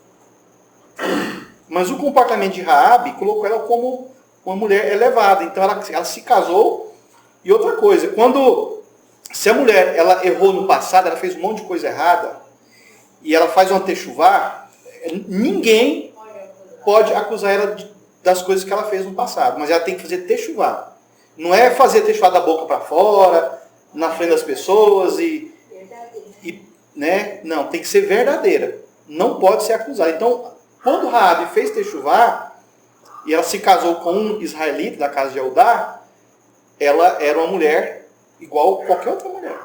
Mas o comportamento de Raabe colocou ela como uma mulher elevada. Então ela se casou. E outra coisa, se a mulher ela errou no passado, ela fez um monte de coisa errada, e ela faz uma techuvá, ninguém pode acusar ela das coisas que ela fez no passado. Mas ela tem que fazer techuvá. Não é fazer techuvá da boca para fora, na frente das pessoas né? Não, tem que ser verdadeira. Não pode ser acusada. Então, quando Raabe fez techuvá, e ela se casou com um israelita da casa de Eudá, ela era uma mulher igual a qualquer outra mulher.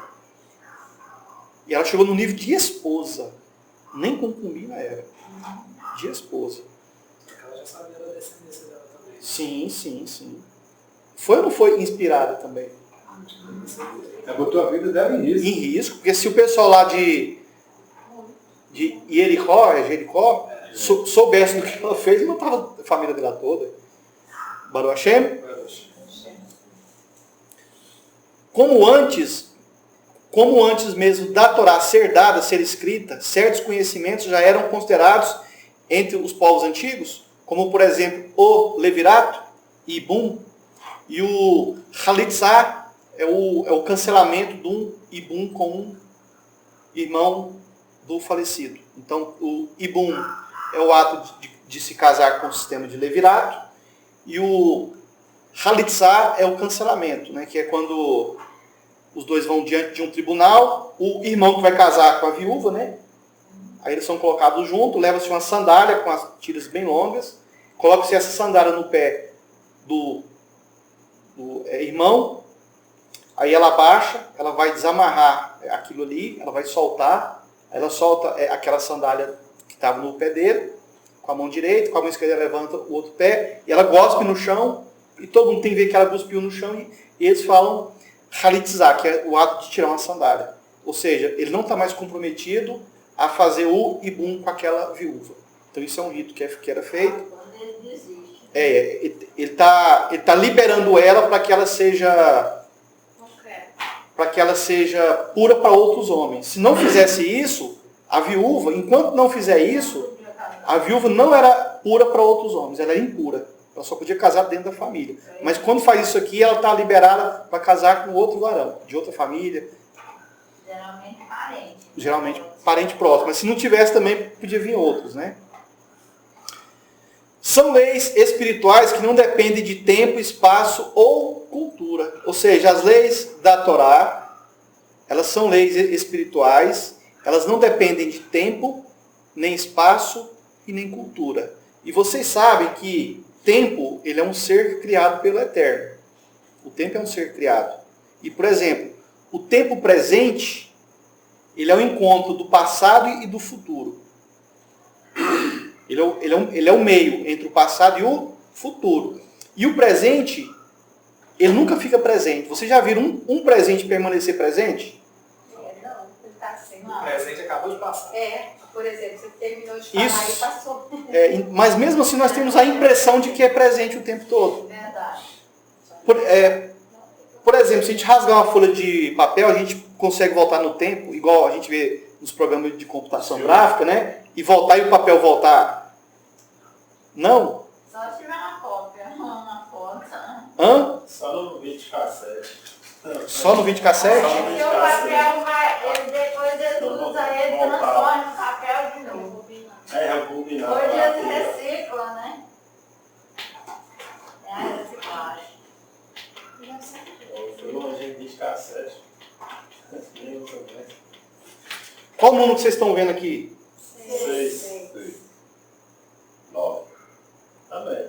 E ela chegou no nível de esposa. Nem concubina era. De esposa. Ela já sabia da descendência dela também. Sim. Foi ou não foi inspirada também? Ela botou a vida dela em risco. Em risco, porque se o pessoal lá de Jericó, soubesse do que ela fez, matava a família dela toda. Baruch Hashem. Como antes mesmo da Torá ser dada, ser escrita, certos conhecimentos já eram considerados entre os povos antigos, como por exemplo o Levirato, Ibum, e o Halitzá, é o cancelamento de um Ibum com um irmão do falecido. Então o Ibum é o ato de se casar com o sistema de Levirato, e o Halitzá é o cancelamento, né, que é quando os dois vão diante de um tribunal, o irmão que vai casar com a viúva, né? Aí eles são colocados juntos, leva-se uma sandália com as tiras bem longas, coloca-se essa sandália no pé do irmão, aí ela abaixa, ela vai desamarrar aquilo ali, ela vai soltar, ela solta aquela sandália que estava no pé dele, com a mão direita, com a mão esquerda ela levanta o outro pé, e ela gospe no chão, e todo mundo tem que ver que ela cuspiu no chão, e eles falam Halitzá, que é o ato de tirar uma sandália. Ou seja, ele não está mais comprometido a fazer o ibum com aquela viúva. Então isso é um rito que era feito. Ele está liberando ela para que ela seja pura para outros homens. Se não fizesse isso, a viúva, enquanto não fizer isso, a viúva não era pura para outros homens, ela era impura. Ela só podia casar dentro da família. Mas quando faz isso aqui, ela está liberada para casar com outro varão, de outra família. Geralmente parente próximo. Mas se não tivesse também, podia vir outros, né? São leis espirituais que não dependem de tempo, espaço ou cultura. Ou seja, as leis da Torá, elas são leis espirituais, elas não dependem de tempo, nem espaço e nem cultura. E vocês sabem que tempo, ele é um ser criado pelo Eterno. O tempo é um ser criado. E, por exemplo, o tempo presente, ele é o encontro do passado e do futuro. Ele é o meio entre o passado e o futuro. E o presente, ele nunca fica presente. Vocês já viram um presente permanecer presente? Não, ele está assim. O presente acabou de passar. Por exemplo, você terminou de falar e passou. Mas mesmo assim nós temos a impressão de que é presente o tempo todo. Verdade. Por exemplo, se a gente rasgar uma folha de papel, a gente consegue voltar no tempo, igual a gente vê nos programas de computação gráfica, né? E voltar e o papel voltar. Não. Só se tiver uma cópia, uma foto. Hã? Só no videocassete. Só no videocassete? Porque o papel vai, depois eles usam ele, transforma no papel de novo. o número que vocês estão vendo aqui? 6. 9. Tá bem.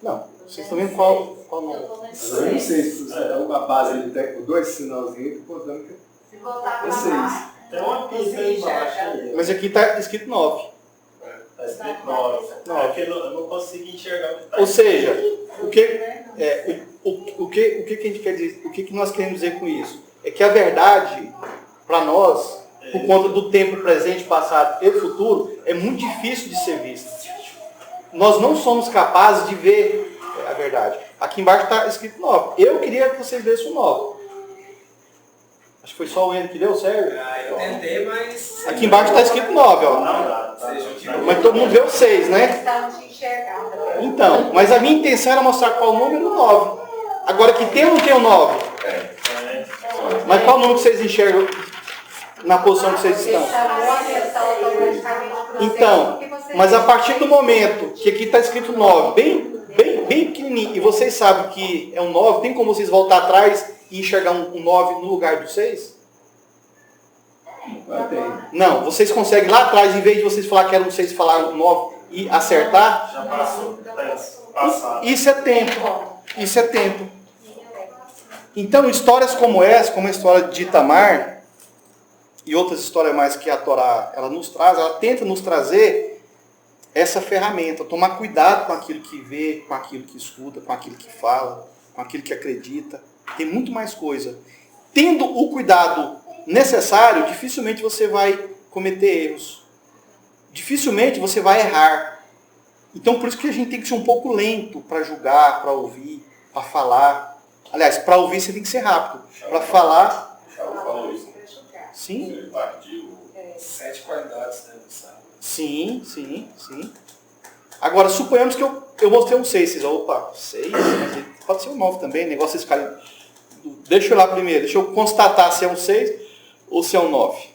Não, vocês estão vendo qual número? Eu tô vendo Mas eu não sei se você dá uma base ali com 2 sinalzinhos, contando que Se voltar pra é 6. lá, Tem uma pista aí embaixo aí. Mas aqui está escrito 9. Tá escrito 9. É que eu não consigo enxergar o que tá Ou seja, escrito. o que a gente quer dizer, o que nós queremos dizer com isso? É que a verdade, para nós, por conta do tempo presente, passado e futuro, é muito difícil de ser vista. Nós não somos capazes de ver a verdade. Aqui embaixo está escrito 9. Eu queria que vocês lessem o 9. Acho que foi só o Eno que deu, Sérgio? Eu tentei, mas... Aqui embaixo está escrito 9, ó. Não dá. Mas todo mundo vê o 6, né? questão de enxergar. Então, mas a minha intenção era mostrar qual o número 9. Agora, que tem ou não tem o 9? Mas qual número que vocês enxergam na posição que vocês estão? Então, mas a partir do momento que aqui está escrito 9, bem pequenininho, e vocês sabem que é um 9, tem como vocês voltar atrás e enxergar um 9 no lugar do 6? Não, vocês conseguem lá atrás, em vez de vocês falar que era um 6, falar um 9 e acertar? Já passou. Passado. Isso é tempo. Isso é tempo. Então, histórias como essa, como a história de Itamar, e outras histórias mais que a Torá ela nos traz, ela tenta nos trazer essa ferramenta, tomar cuidado com aquilo que vê, com aquilo que escuta, com aquilo que fala, com aquilo que acredita. Tem muito mais coisa. Tendo o cuidado necessário, dificilmente você vai cometer erros. Dificilmente você vai errar. Então, por isso que a gente tem que ser um pouco lento para julgar, para ouvir, para falar. Aliás, para ouvir você tem que ser rápido. Para falar... Thiago falou isso. Sim. Ele partiu. 7 qualidades, né, do sábado. Sim. Agora, suponhamos que eu mostrei um 6. Vocês, opa, 6? Mas pode ser um 9 também. Negócio vocês ficarem... Deixa eu ir lá primeiro. Deixa eu constatar se é um 6 ou se é um 9.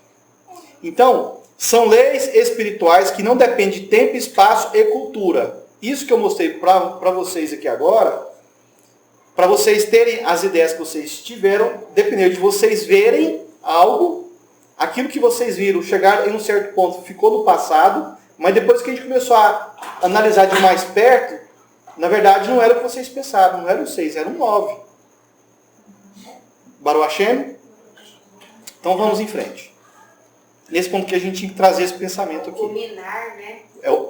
Então, são leis espirituais que não dependem de tempo, espaço e cultura. Isso que eu mostrei para vocês aqui agora, para vocês terem as ideias que vocês tiveram, dependeu de vocês verem algo, aquilo que vocês viram chegar em um certo ponto ficou no passado, mas depois que a gente começou a analisar de mais perto, na verdade não era o que vocês pensaram, não era um 6, era um 9. Baruch Hashem? Então vamos em frente. Nesse ponto que a gente tinha que trazer esse pensamento aqui. O ruminar, né?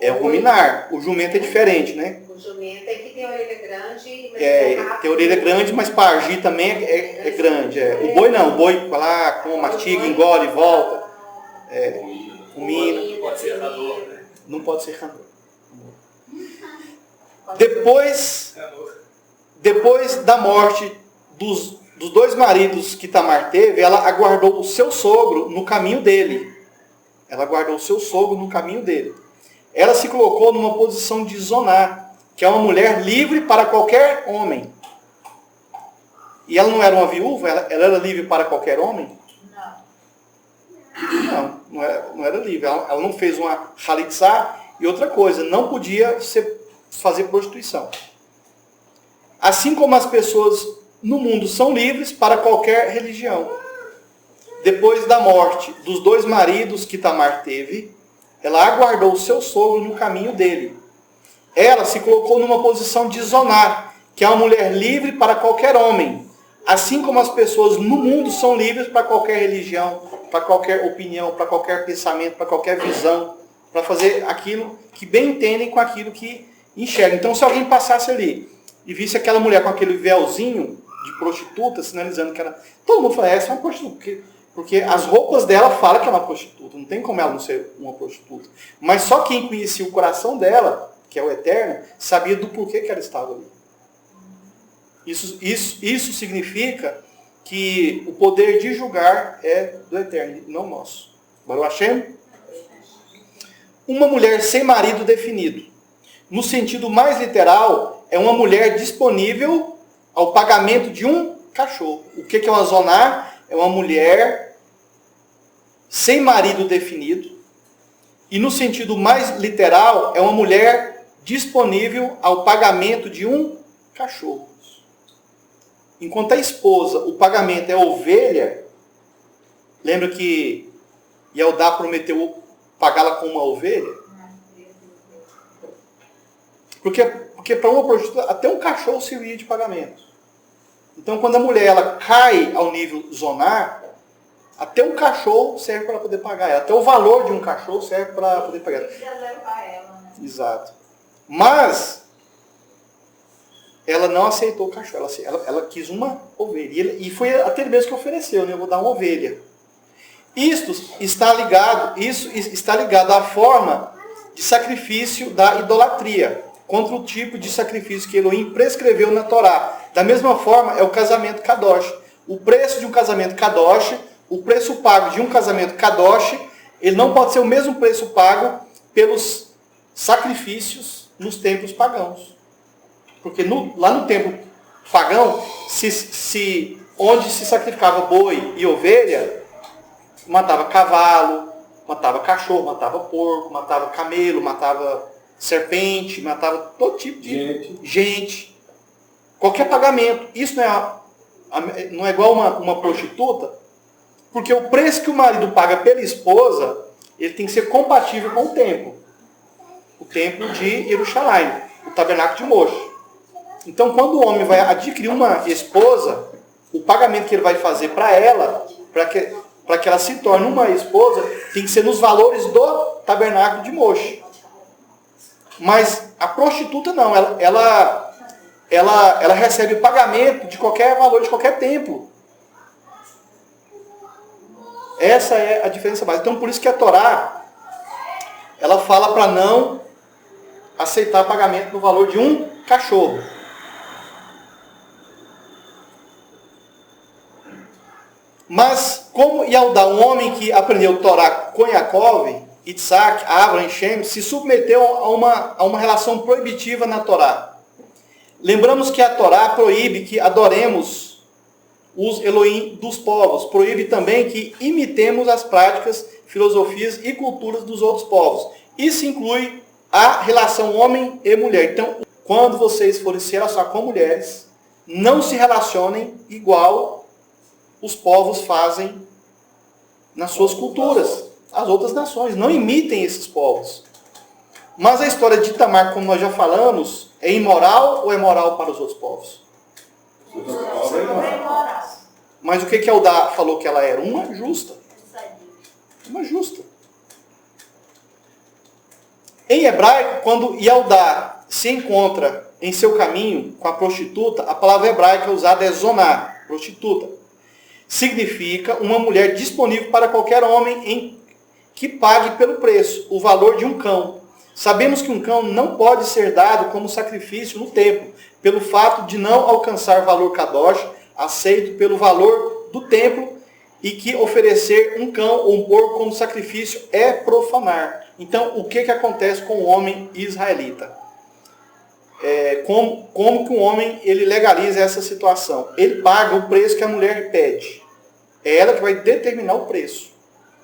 É o ruminar. O jumento é diferente, né? O jumento é que tem orelha grande, mas Tem orelha grande, mas para agir também é grande. O boi não. O boi vai lá, com mastiga, engole, volta. Rumina. Pode ser errador, né? Não pode ser errador. Depois da morte dos 2 maridos que Tamar teve, ela aguardou o seu sogro no caminho dele. Ela se colocou numa posição de Zoná, que é uma mulher livre para qualquer homem. E ela não era uma viúva? Ela era livre para qualquer homem? Não era livre. Ela não fez uma halitzá. E outra coisa, não podia fazer prostituição. Assim como as pessoas no mundo são livres para qualquer religião. Depois da morte dos 2 maridos que Tamar teve, ela aguardou o seu sogro no caminho dele. Ela se colocou numa posição de Zoná, que é uma mulher livre para qualquer homem. Assim como as pessoas no mundo são livres para qualquer religião, para qualquer opinião, para qualquer pensamento, para qualquer visão, para fazer aquilo que bem entendem com aquilo que enxergam. Então, se alguém passasse ali e visse aquela mulher com aquele véuzinho de prostituta, sinalizando que ela... Todo mundo fala, essa é uma prostituta. Porque as roupas dela falam que é uma prostituta. Não tem como ela não ser uma prostituta. Mas só quem conhecia o coração dela, que é o Eterno, sabia do porquê que ela estava ali. Isso significa que o poder de julgar é do Eterno, não nosso. Baruch Hashem? Uma mulher sem marido definido. No sentido mais literal, é uma mulher disponível ao pagamento de um cachorro. O que é uma zoná? É uma mulher sem marido definido. E no sentido mais literal, é uma mulher disponível ao pagamento de um cachorro. Enquanto a esposa, o pagamento é a ovelha, lembra que Eldá prometeu pagá-la com uma ovelha? Porque para uma prostituta, até um cachorro servia de pagamento. Então, quando a mulher ela cai ao nível zonar, até um cachorro serve para poder pagar ela. Até o valor de um cachorro serve para poder pagar ela. Exato. Mas, ela não aceitou o cachorro. Ela quis uma ovelha. E foi até ele mesmo que ofereceu, né? Eu vou dar uma ovelha. Isso está ligado à forma de sacrifício da idolatria, contra o tipo de sacrifício que Elohim prescreveu na Torá. Da mesma forma, é o casamento kadosh. O preço de um casamento kadosh, o preço pago de um casamento kadosh, ele não pode ser o mesmo preço pago pelos sacrifícios nos templos pagãos. Porque lá no templo pagão, onde se sacrificava boi e ovelha, matava cavalo, matava cachorro, matava porco, matava camelo, matava serpente, matava todo tipo de gente. Qualquer pagamento. Isso não é igual uma prostituta, porque o preço que o marido paga pela esposa, ele tem que ser compatível com o templo. O templo de Jerusalém, o tabernáculo de Moshe. Então, quando o homem vai adquirir uma esposa, o pagamento que ele vai fazer para ela, para que ela se torne uma esposa, tem que ser nos valores do tabernáculo de Moshe. Mas a prostituta não, ela recebe pagamento de qualquer valor, de qualquer templo. Essa é a diferença básica. Então, por isso que a Torá, ela fala para não aceitar pagamento no valor de um cachorro. Mas, como Eldá, um homem que aprendeu Torá com Yaakov, Isaac, Abraham e Shem, se submeteu a uma relação proibitiva na Torá. Lembramos que a Torá proíbe que adoremos os Elohim dos povos. Proíbe também que imitemos as práticas, filosofias e culturas dos outros povos. Isso inclui a relação homem e mulher. Então, quando vocês forem se relacionar com mulheres, não se relacionem igual os povos fazem nas suas culturas, as outras nações. Não imitem esses povos. Mas a história de Tamar, como nós já falamos, é imoral ou é moral para os outros povos? Mas o que Eldá falou que ela era? Uma justa. Uma justa. Em hebraico, quando Eldá se encontra em seu caminho com a prostituta, a palavra hebraica usada é zoná, prostituta. Significa uma mulher disponível para qualquer homem que pague pelo preço, o valor de um cão. Sabemos que um cão não pode ser dado como sacrifício no templo, pelo fato de não alcançar valor kadosh, aceito pelo valor do templo, e que oferecer um cão ou um porco como sacrifício é profanar. Então, o que acontece com o homem israelita? Como que um homem ele legaliza essa situação? Ele paga o preço que a mulher pede. É ela que vai determinar o preço.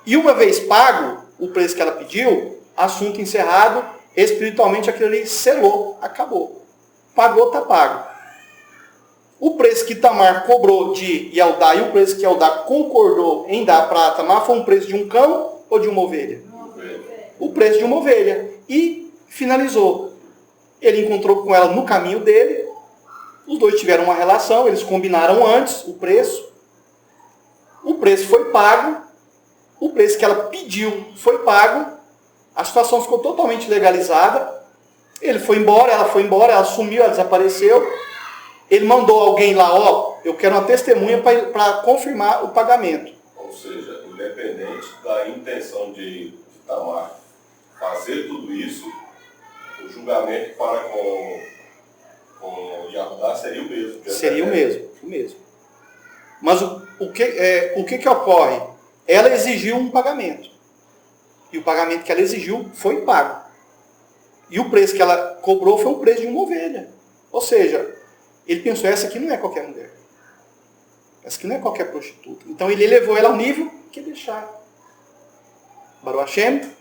E uma vez pago o preço que ela pediu, assunto encerrado, espiritualmente aquilo ali selou, acabou. Pagou, está pago. O preço que Tamar cobrou de Eldá e o preço que Eldá concordou em dar para Tamar foi um preço de um cão ou de uma ovelha? O preço de uma ovelha. E finalizou. Ele encontrou com ela no caminho dele, os dois tiveram uma relação, eles combinaram antes o preço foi pago, o preço que ela pediu foi pago, a situação ficou totalmente legalizada, ele foi embora, ela sumiu, ela desapareceu, ele mandou alguém lá, eu quero uma testemunha para confirmar o pagamento. Ou seja, independente da intenção de Tamar fazer tudo isso, o julgamento para com Eldá seria o mesmo. Seria o mesmo. Mas o que ocorre? Ela exigiu um pagamento. E o pagamento que ela exigiu foi pago. E o preço que ela cobrou foi o preço de uma ovelha. Ou seja, ele pensou, essa aqui não é qualquer mulher. Essa aqui não é qualquer prostituta. Então ele levou ela ao nível que deixar. Baruch Hashem.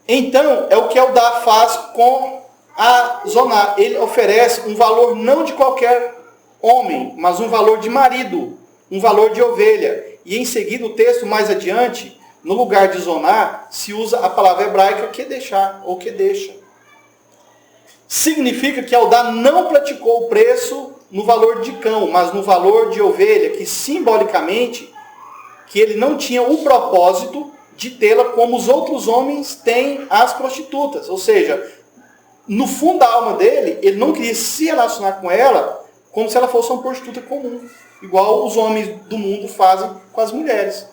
Então, é o que Eldá faz com a zoná. Ele oferece um valor não de qualquer homem, mas um valor de marido, um valor de ovelha. E em seguida, o texto mais adiante, no lugar de zonar, se usa a palavra hebraica kedeshá, ou kedesha. Significa que Eudá não praticou o preço no valor de cão, mas no valor de ovelha, que simbolicamente, que ele não tinha o propósito de tê-la como os outros homens têm as prostitutas. Ou seja, no fundo da alma dele, ele não queria se relacionar com ela como se ela fosse uma prostituta comum, igual os homens do mundo fazem com as mulheres.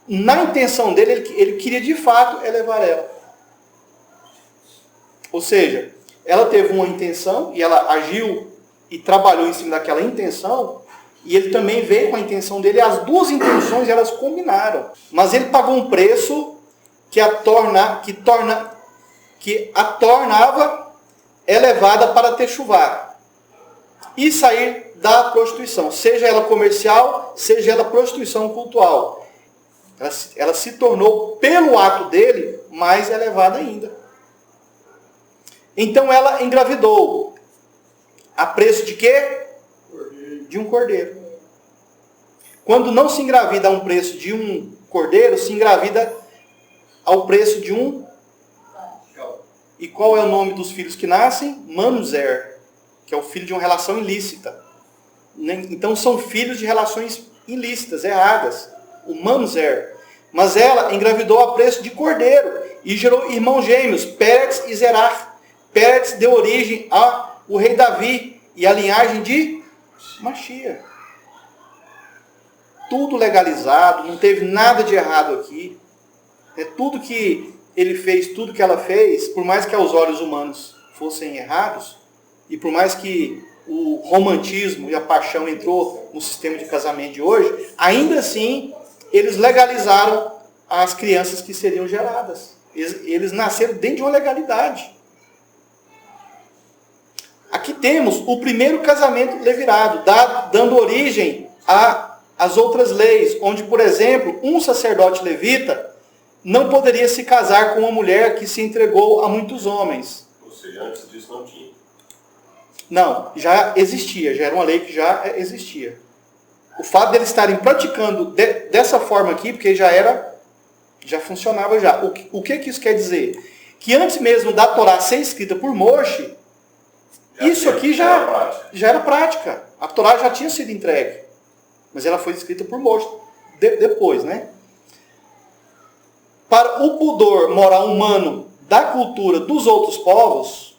Na intenção dele, ele queria de fato elevar ela. Ou seja, ela teve uma intenção e ela agiu e trabalhou em cima daquela intenção, e ele também veio com a intenção dele, e as duas intenções elas combinaram. Mas ele pagou um preço que a tornava elevada para techuvá e sair da prostituição, seja ela comercial, seja ela prostituição cultural. Ela se tornou, pelo ato dele, mais elevada ainda. Então ela engravidou. A preço de quê? De um cordeiro. Quando não se engravida a um preço de um cordeiro, se engravida ao preço de um... E qual é o nome dos filhos que nascem? Mamzer, que é o filho de uma relação ilícita. Então são filhos de relações ilícitas, erradas. O Mamzer. Mas ela engravidou a preço de cordeiro e gerou irmãos gêmeos, Pérez e Zerach. Pérez deu origem ao rei Davi e à linhagem de Machia. Tudo legalizado, não teve nada de errado aqui. Tudo que ele fez, tudo que ela fez, por mais que aos olhos humanos fossem errados, e por mais que o romantismo e a paixão entrou no sistema de casamento de hoje, ainda assim, eles legalizaram as crianças que seriam geradas. Eles nasceram dentro de uma legalidade. Aqui temos o primeiro casamento levirado, dando origem às outras leis, onde, por exemplo, um sacerdote levita não poderia se casar com uma mulher que se entregou a muitos homens. Ou seja, antes disso não tinha. Não, já existia, já era uma lei que já existia. O fato deles estarem praticando dessa forma aqui, porque já funcionava já. O que isso quer dizer? Que antes mesmo da Torá ser escrita por Moshe, isso aqui já era prática. A Torá já tinha sido entregue. Mas ela foi escrita por Moshe depois, né? Para o pudor moral humano da cultura dos outros povos,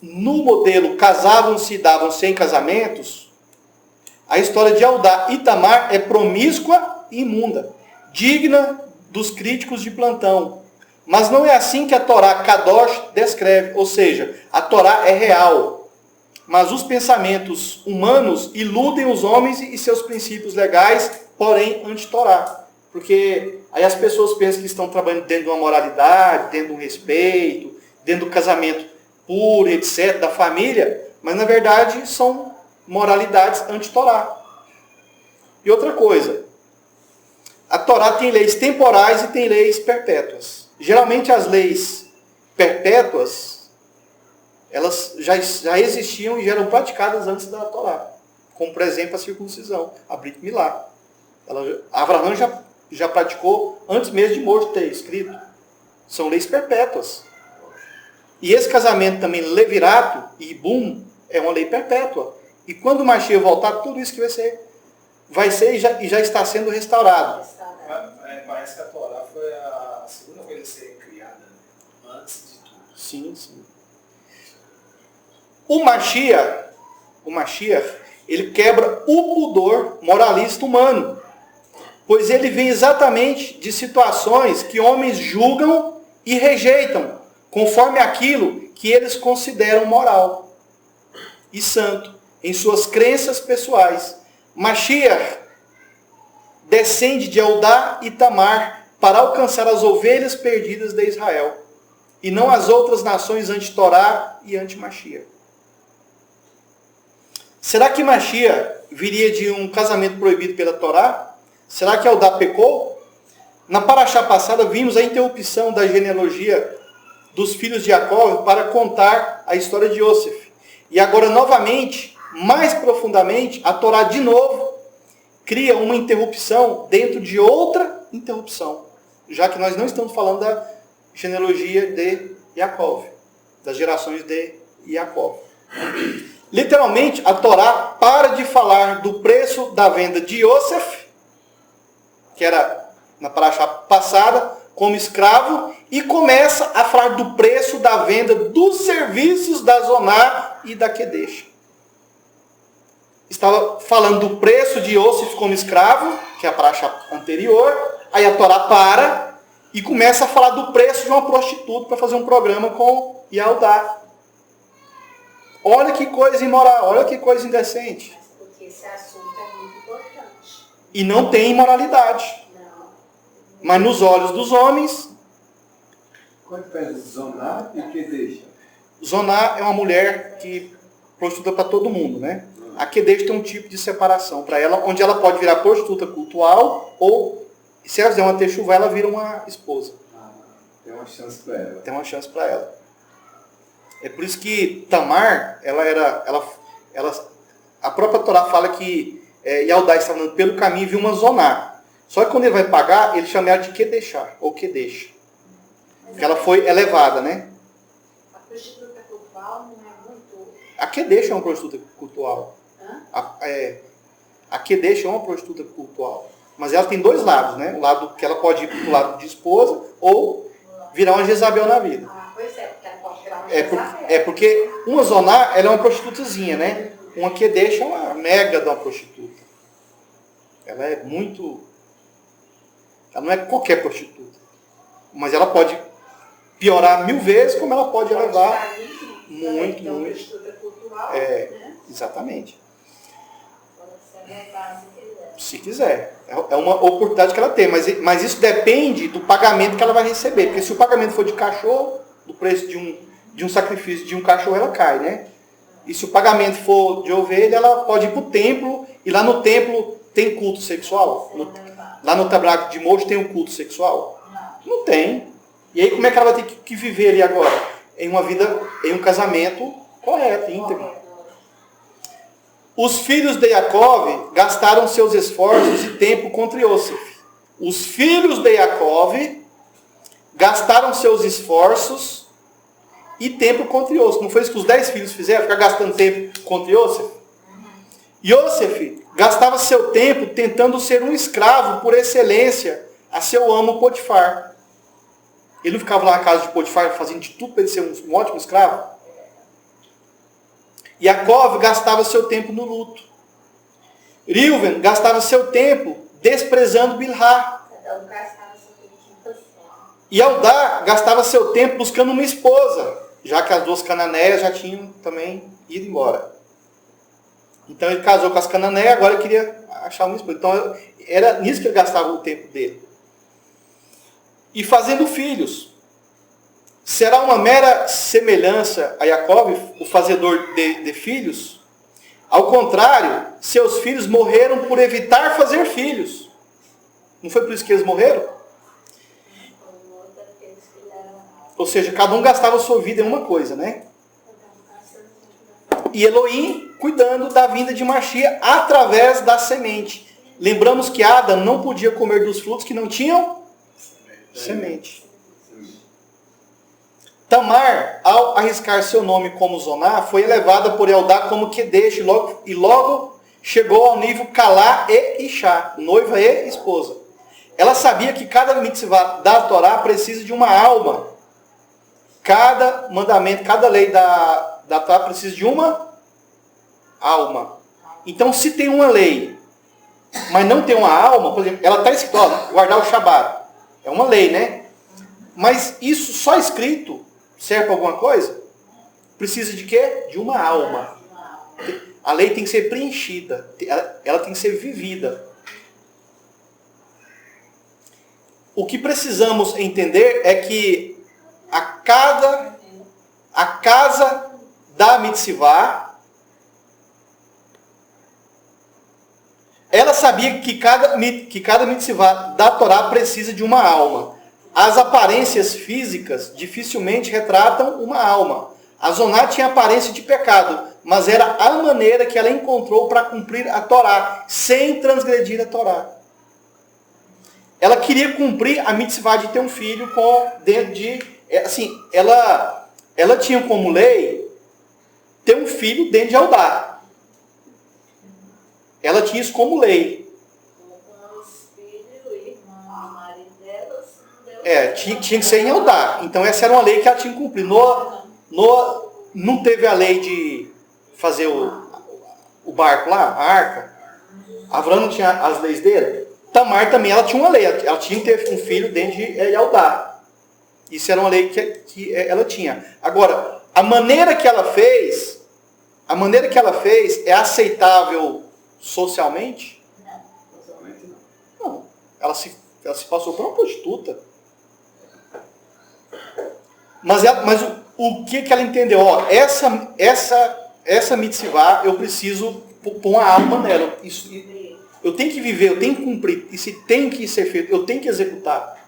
no modelo casavam-se e davam-se em casamentos, a história de Eudá e Tamar é promíscua e imunda, digna dos críticos de plantão. Mas não é assim que a Torá Kadosh descreve, ou seja, a Torá é real. Mas os pensamentos humanos iludem os homens e seus princípios legais, porém anti-Torá. Porque aí as pessoas pensam que estão trabalhando dentro de uma moralidade, dentro de um respeito, dentro do casamento puro, etc., da família, mas na verdade são moralidades anti-Torá. E outra coisa, a Torá tem leis temporais e tem leis perpétuas. Geralmente as leis perpétuas, elas já existiam e já eram praticadas antes da Torá. Como, por exemplo, a circuncisão, a Brit Milá. Abraão já praticou antes mesmo de Moshe ter escrito. São leis perpétuas. E esse casamento também, levirato e ibum, é uma lei perpétua. E quando o Mashiach voltar, tudo isso que vai ser e já está sendo restaurado. Parece que a Torá foi a segunda coisa a ser criada, antes de tudo. Sim, sim. O Mashiach, ele quebra o pudor moralista humano. Pois ele vem exatamente de situações que homens julgam e rejeitam, conforme aquilo que eles consideram moral e santo, em suas crenças pessoais. Mashiach descende de Eudá e Tamar para alcançar as ovelhas perdidas de Israel, e não as outras nações anti-Torá e anti-Mashiach. Será que Mashiach viria de um casamento proibido pela Torá? Será que Eudá pecou? Na paraxá passada vimos a interrupção da genealogia dos filhos de Jacó para contar a história de Yosef. E agora, novamente, mais profundamente, a Torá de novo cria uma interrupção dentro de outra interrupção. Já que nós não estamos falando da genealogia de Yaakov, das gerações de Yaakov. Literalmente, a Torá para de falar do preço da venda de Yosef, que era na paraxá passada, como escravo, e começa a falar do preço da venda dos serviços da Zoná e da Kedesh. Estava falando do preço de Yosef como escravo, que é a paraxá anterior, aí a Torá para e começa a falar do preço de uma prostituta para fazer um programa com Yaldá. Olha que coisa imoral, olha que coisa indecente. Porque esse assunto é muito importante. E não tem imoralidade. Não. Mas nos olhos dos homens, Quanto pesa Zoná e que deixa? Zoná é uma mulher que prostituta para todo mundo, né? A Kedesh tem um tipo de separação para ela, onde ela pode virar prostituta cultual ou, se ela fizer uma techuvá, ela vira uma esposa. Tem uma chance para ela. Tem uma chance para ela. É por isso que Tamar, a própria Torá fala que Yaldá estava andando pelo caminho e viu uma Zoná. Só que quando ele vai pagar, ele chama ela de Kedeshá, ou Kedesh. Porque ela foi elevada, né? A prostituta cultural não é muito... A Kedesh é uma prostituta cultual. Hã? A Kedesh é uma prostituta cultual. Mas ela tem dois lados, né? O lado que ela pode ir para o lado de esposa ou virar uma Jezabel na vida. Ah, pois é, porque ela pode virar uma Jezabel. Porque uma Zoná, ela é uma prostitutazinha, né? Uma Kedesh é uma mega de uma prostituta. Ela é muito... Ela não é qualquer prostituta. Mas ela pode piorar 1000 vezes, como ela pode elevar muito, então, muito. prostituta cultural, É, né? exatamente. Pode ser levar se quiser. Se quiser. É uma oportunidade que ela tem. Mas isso depende do pagamento que ela vai receber. Porque se o pagamento for de cachorro, do preço de um sacrifício de um cachorro, ela cai, né? E se o pagamento for de ovelha, ela pode ir para o templo. E lá no templo tem culto sexual? Lá no tabernáculo de Moisés tem um culto sexual? Não tem. E aí como é que ela vai ter que viver ali agora? Em uma vida, em um casamento correto, íntegro. Os filhos de Yaakov gastaram seus esforços e tempo contra Yosef. Os filhos de Yaakov gastaram seus esforços e tempo contra Yosef. Não foi isso que os 10 filhos fizeram? Ficar gastando tempo contra Yosef? Yosef gastava seu tempo tentando ser um escravo por excelência a seu amo Potifar. Ele não ficava lá na casa de Potifar fazendo de tudo para ele ser um ótimo escravo? Yaakov gastava seu tempo no luto. Reuven gastava seu tempo desprezando Bilhá. Cada um gastava seu tempo. E Eldá gastava seu tempo buscando uma esposa, já que as duas cananeias já tinham também ido embora. Então ele casou com as cananeias, agora ele queria achar uma esposa. Então era nisso que ele gastava o tempo dele. E fazendo filhos. Será uma mera semelhança a Yaakov, o fazedor de filhos? Ao contrário, seus filhos morreram por evitar fazer filhos. Não foi por isso que eles morreram? Ou seja, cada um gastava a sua vida em uma coisa, né? E Elohim cuidando da vinda de Mashiach através da semente. Lembramos que Adão não podia comer dos frutos que não tinham semente. Tamar, ao arriscar seu nome como Zoná, foi elevada por Eldá como Kedesh e logo chegou ao nível Kalá e Ishá, noiva e esposa. Ela sabia que cada mitzvah da Torá precisa de uma alma. Cada mandamento, cada lei da Torá precisa de uma alma. Então, se tem uma lei, mas não tem uma alma, por exemplo, ela está escrito, guardar o Shabat. É uma lei, né? Mas isso só escrito serve para alguma coisa? Precisa de quê? De uma alma. A lei tem que ser preenchida. Ela tem que ser vivida. O que precisamos entender é que a casa da mitzvah, ela sabia que cada mitzvah da Torá precisa de uma alma. As aparências físicas dificilmente retratam uma alma. A Zoná tinha aparência de pecado, mas era a maneira que ela encontrou para cumprir a Torá, sem transgredir a Torá. Ela queria cumprir a mitzvah de ter um filho dentro de... Assim, ela tinha como lei ter um filho dentro de Eudá. Ela tinha isso como lei. Tinha que ser em Eudá. Então essa era uma lei que ela tinha que cumprir. Não teve a lei de fazer o barco lá, a arca. Abraão não tinha as leis dele. Tamar também, ela tinha uma lei. Ela tinha que ter um filho dentro de Eudá. Isso era uma lei que ela tinha. Agora, a maneira que ela fez é aceitável socialmente? Não. Ela se passou por uma prostituta. Mas o que ela entendeu? Ó, essa mitzvah, eu preciso pôr uma alma nela. Eu tenho que viver, eu tenho que cumprir. Isso tem que ser feito, eu tenho que executar.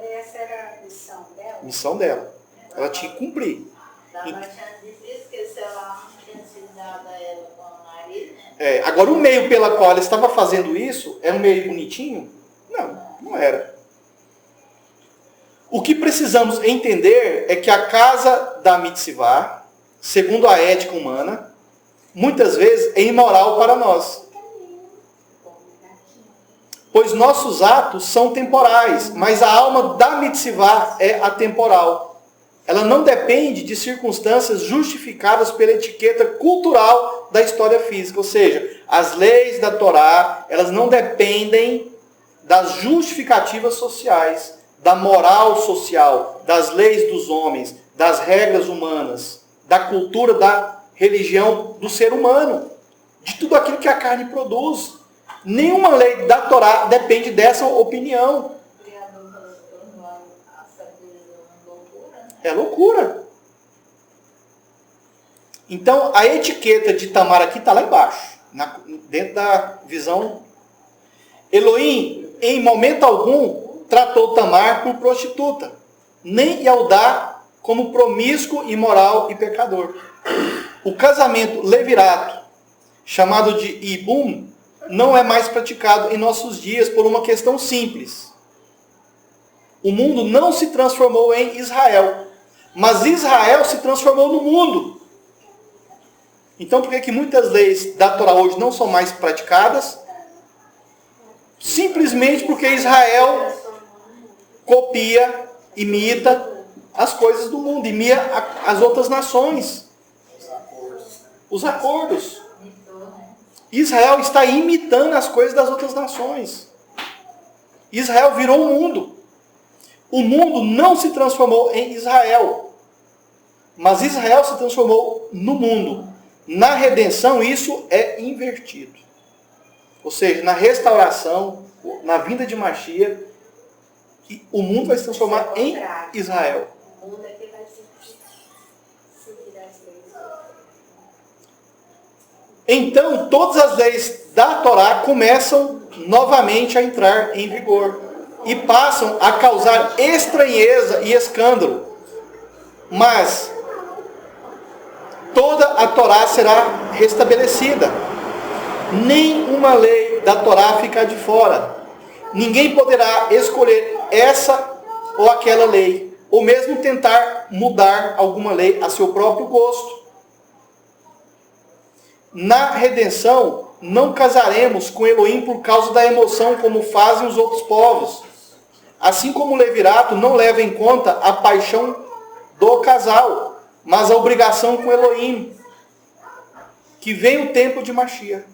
Essa era a missão dela? Missão dela. Ela tinha que cumprir. Dava chance difícil, porque se ela não tinha sido dada a ela com o marido, né? Agora, o meio pela qual ela estava fazendo isso, era um meio bonitinho? Não era. O que precisamos entender é que a casa da mitzvah, segundo a ética humana, muitas vezes é imoral para nós. Pois nossos atos são temporais, mas a alma da mitzvah é atemporal. Ela não depende de circunstâncias justificadas pela etiqueta cultural da história física. Ou seja, as leis da Torá, elas não dependem das justificativas sociais, da moral social, das leis dos homens, das regras humanas, da cultura, da religião do ser humano, de tudo aquilo que a carne produz. Nenhuma lei da Torá depende dessa opinião. É loucura. Então, a etiqueta de Tamar aqui está lá embaixo, dentro da visão. Elohim, em momento algum, tratou Tamar por prostituta, nem Eudá como promíscuo, imoral e pecador. O casamento levirato, chamado de Ibum, não é mais praticado em nossos dias por uma questão simples. O mundo não se transformou em Israel, mas Israel se transformou no mundo. Então, por que muitas leis da Torá hoje não são mais praticadas? Simplesmente porque Israel copia, imita as coisas do mundo, imita as outras nações. Os acordos. Israel está imitando as coisas das outras nações. Israel virou o mundo. O mundo não se transformou em Israel, mas Israel se transformou no mundo. Na redenção, isso é invertido. Ou seja, na restauração, na vinda de Mashiach, o mundo vai se transformar em Israel. O mundo aqui vai seguir as leis. Então, todas as leis da Torá começam novamente a entrar em vigor e passam a causar estranheza e escândalo. Mas toda a Torá será restabelecida. Nenhuma lei da Torá fica de fora. Ninguém poderá escolher essa ou aquela lei, ou mesmo tentar mudar alguma lei a seu próprio gosto. Na redenção, não casaremos com Elohim por causa da emoção, como fazem os outros povos. Assim como o levirato não leva em conta a paixão do casal, mas a obrigação com Elohim, que vem o tempo de Mashiach.